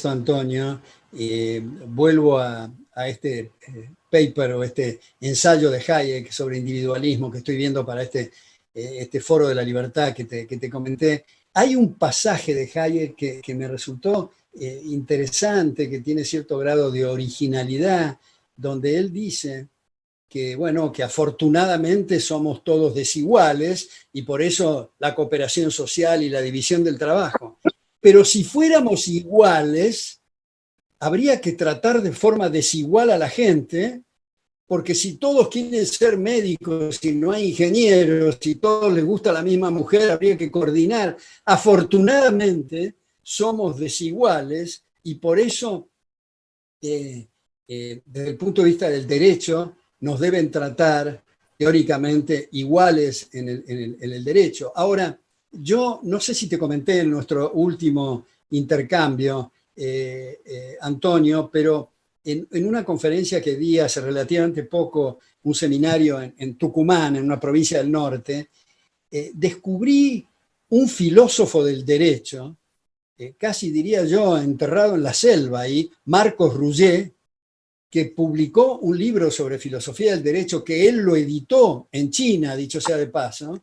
[SPEAKER 2] Antonio, vuelvo a este paper o este ensayo de Hayek sobre individualismo que estoy viendo para este Foro de la Libertad que te comenté. Hay un pasaje de Hayek que me resultó interesante, que tiene cierto grado de originalidad, donde él dice que, bueno, que afortunadamente somos todos desiguales y por eso la cooperación social y la división del trabajo. Pero si fuéramos iguales, habría que tratar de forma desigual a la gente, porque si todos quieren ser médicos, si no hay ingenieros, si todos les gusta la misma mujer, habría que coordinar. Afortunadamente, somos desiguales y por eso, desde el punto de vista del derecho, nos deben tratar teóricamente iguales en el derecho. Ahora, yo no sé si te comenté en nuestro último intercambio, Antonio, pero en una conferencia que di hace relativamente poco, un seminario en Tucumán, en una provincia del norte, descubrí un filósofo del derecho, casi diría yo enterrado en la selva ahí, Marcos Roget, que publicó un libro sobre filosofía del derecho que él lo editó en China, dicho sea de paso,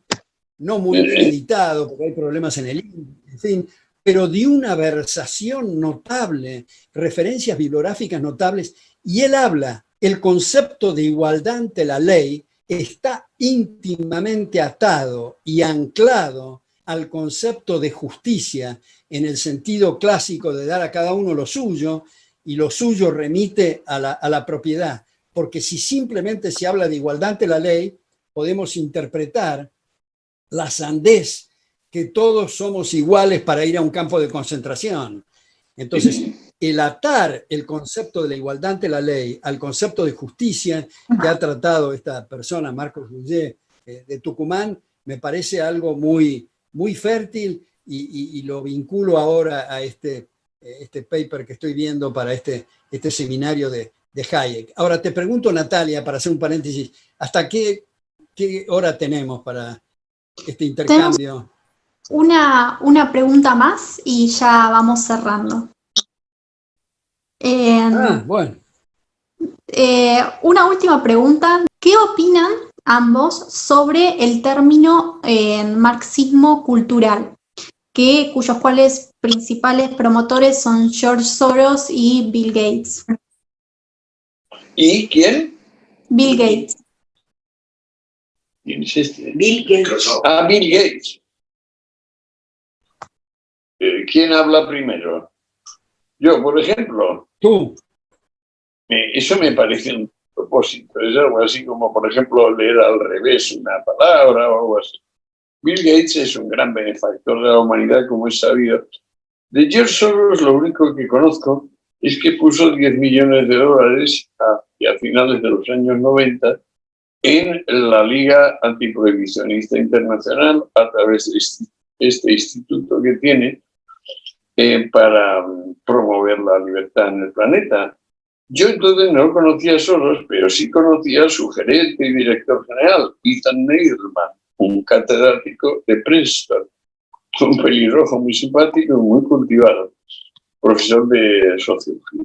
[SPEAKER 2] no muy bien editado, porque hay problemas en en fin, pero de una versación notable, referencias bibliográficas notables, y él habla, el concepto de igualdad ante la ley está íntimamente atado y anclado al concepto de justicia en el sentido clásico de dar a cada uno lo suyo, y lo suyo remite a la propiedad, porque si simplemente se habla de igualdad ante la ley, podemos interpretar la sandez que todos somos iguales para ir a un campo de concentración. Entonces, el atar el concepto de la igualdad ante la ley al concepto de justicia que ha tratado esta persona, Marcos Roget, de Tucumán, me parece algo muy, muy fértil y lo vinculo ahora a este paper que estoy viendo para este seminario de Hayek. Ahora te pregunto, Natalia, para hacer un paréntesis, ¿hasta qué hora tenemos para este intercambio?
[SPEAKER 1] Una pregunta más y ya vamos cerrando.
[SPEAKER 2] Bueno.
[SPEAKER 1] Una última pregunta. ¿Qué opinan ambos sobre el término marxismo cultural, cuyos cuales principales promotores son George Soros y Bill Gates?
[SPEAKER 3] ¿Y quién?
[SPEAKER 1] Bill Gates.
[SPEAKER 3] ¿Quién es este?
[SPEAKER 4] Bill Gates.
[SPEAKER 3] Ah, Bill Gates. ¿Quién habla primero? Yo, por ejemplo.
[SPEAKER 2] Tú.
[SPEAKER 3] Eso me parece un propósito. Es algo así como, por ejemplo, leer al revés una palabra o algo así. Bill Gates es un gran benefactor de la humanidad, como es sabido. De George Soros, lo único que conozco es que puso 10 millones de dólares a finales de los años 90 en la Liga Antiprohibicionista Internacional a través de este instituto que tiene para promover la libertad en el planeta. Yo entonces no conocía a Soros, pero sí conocía a su gerente y director general, Ethan Neyerman, un catedrático de Princeton, un pelirrojo muy simpático y muy cultivado, profesor de sociología.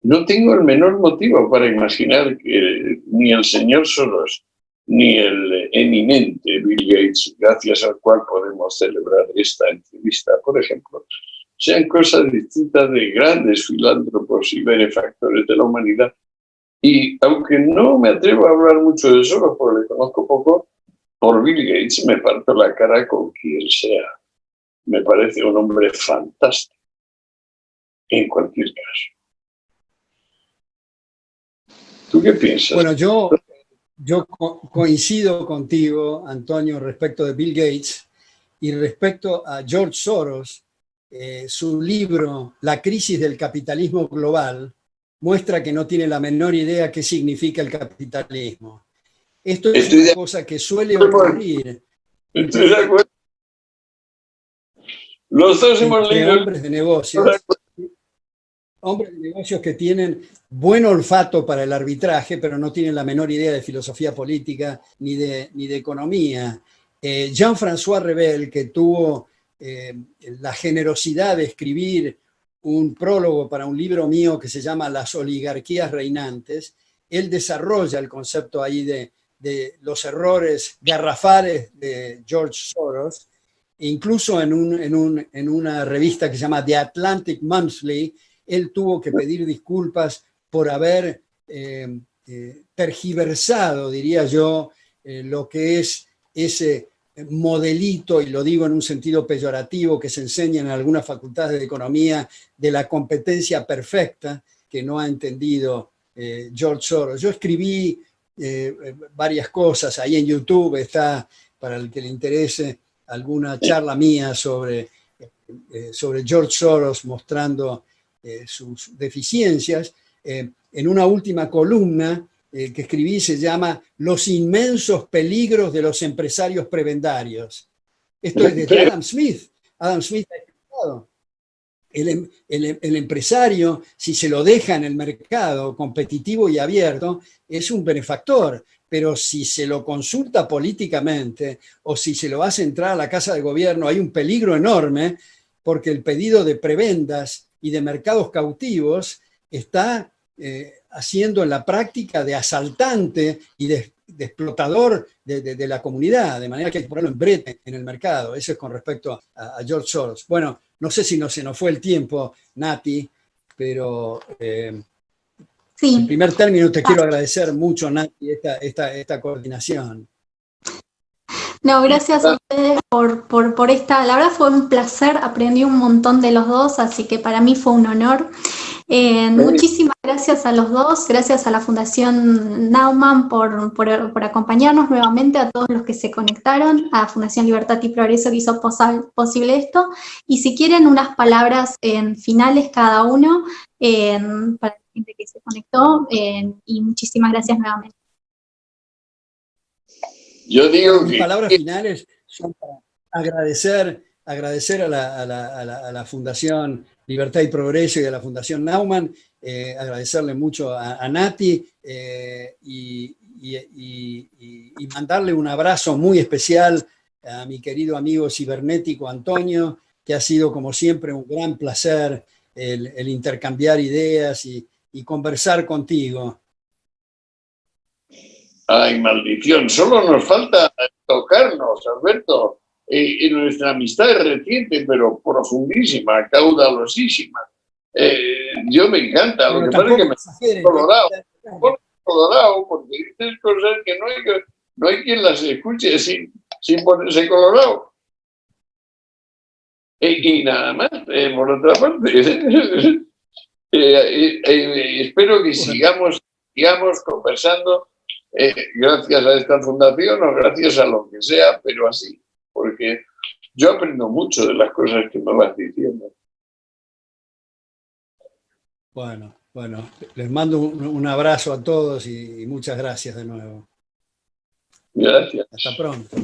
[SPEAKER 3] No tengo el menor motivo para imaginar que ni el señor Soros ni el eminente Bill Gates, gracias al cual podemos celebrar esta entrevista, por ejemplo, sean cosas distintas de grandes filántropos y benefactores de la humanidad. Y aunque no me atrevo a hablar mucho de Soros, porque le conozco poco, por Bill Gates me parto la cara con quien sea. Me parece un hombre fantástico, en cualquier caso. ¿Tú qué piensas?
[SPEAKER 2] Bueno, yo coincido contigo, Antonio, respecto de Bill Gates y respecto a George Soros. Su libro La crisis del capitalismo global muestra que no tiene la menor idea qué significa el capitalismo. Esto es una cosa que suele ocurrir.
[SPEAKER 3] Estoy de acuerdo. Los dos hemos leído
[SPEAKER 2] hombres de negocios que tienen buen olfato para el arbitraje, pero no tienen la menor idea de filosofía política ni de economía. Jean-François Revel, que tuvo la generosidad de escribir un prólogo para un libro mío que se llama Las oligarquías reinantes, él desarrolla el concepto ahí de los errores garrafales de George Soros. E incluso en una revista que se llama The Atlantic Monthly, él tuvo que pedir disculpas por haber tergiversado, diría yo, lo que es ese modelito, y lo digo en un sentido peyorativo, que se enseña en algunas facultades de economía, de la competencia perfecta, que no ha entendido George Soros. Yo escribí varias cosas, ahí en YouTube está, para el que le interese, alguna charla mía sobre George Soros mostrando sus deficiencias. En una última columna que escribí se llama Los inmensos peligros de los empresarios prebendarios. Esto es de Adam Smith. Adam Smith ha explicado. El empresario, si se lo deja en el mercado competitivo y abierto, es un benefactor, pero si se lo consulta políticamente o si se lo hace entrar a la Casa de Gobierno, hay un peligro enorme, porque el pedido de prebendas y de mercados cautivos está haciendo en la práctica de asaltante y de explotador de la comunidad, de manera que hay que ponerlo en brete en el mercado. Eso es con respecto a George Soros. Bueno, no sé si se nos fue el tiempo, Nati, pero
[SPEAKER 1] Sí.
[SPEAKER 2] en primer término te quiero agradecer mucho, Nati, esta coordinación.
[SPEAKER 1] No, gracias a ustedes por esta, la verdad fue un placer, aprendí un montón de los dos, así que para mí fue un honor. Muchísimas gracias a los dos, gracias a la Fundación Naumann por acompañarnos nuevamente, a todos los que se conectaron, a Fundación Libertad y Progreso que hizo posible esto. Y si quieren unas palabras finales cada uno para la gente que se conectó, y muchísimas gracias nuevamente.
[SPEAKER 3] Yo digo
[SPEAKER 2] Mis
[SPEAKER 3] que
[SPEAKER 2] palabras finales son para agradecer a la Fundación Libertad y Progreso y a la Fundación Naumann, agradecerle mucho a Nati y mandarle un abrazo muy especial a mi querido amigo cibernético Antonio, que ha sido como siempre un gran placer el intercambiar ideas y conversar contigo.
[SPEAKER 3] ay, maldición, solo nos falta tocarnos, Alberto. Nuestra amistad es reciente, pero profundísima, caudalosísima. Yo me encanta, lo que pasa es que me he colorado, porque dices cosas que no hay quien las escuche sin ponerse colorado. Y nada más, por otra parte, espero que sigamos conversando. Gracias a esta fundación o gracias a lo que sea, pero así, porque yo aprendo mucho de las cosas que me vas diciendo.
[SPEAKER 2] Bueno, les mando un abrazo a todos y muchas gracias de nuevo.
[SPEAKER 3] Gracias.
[SPEAKER 2] Hasta pronto.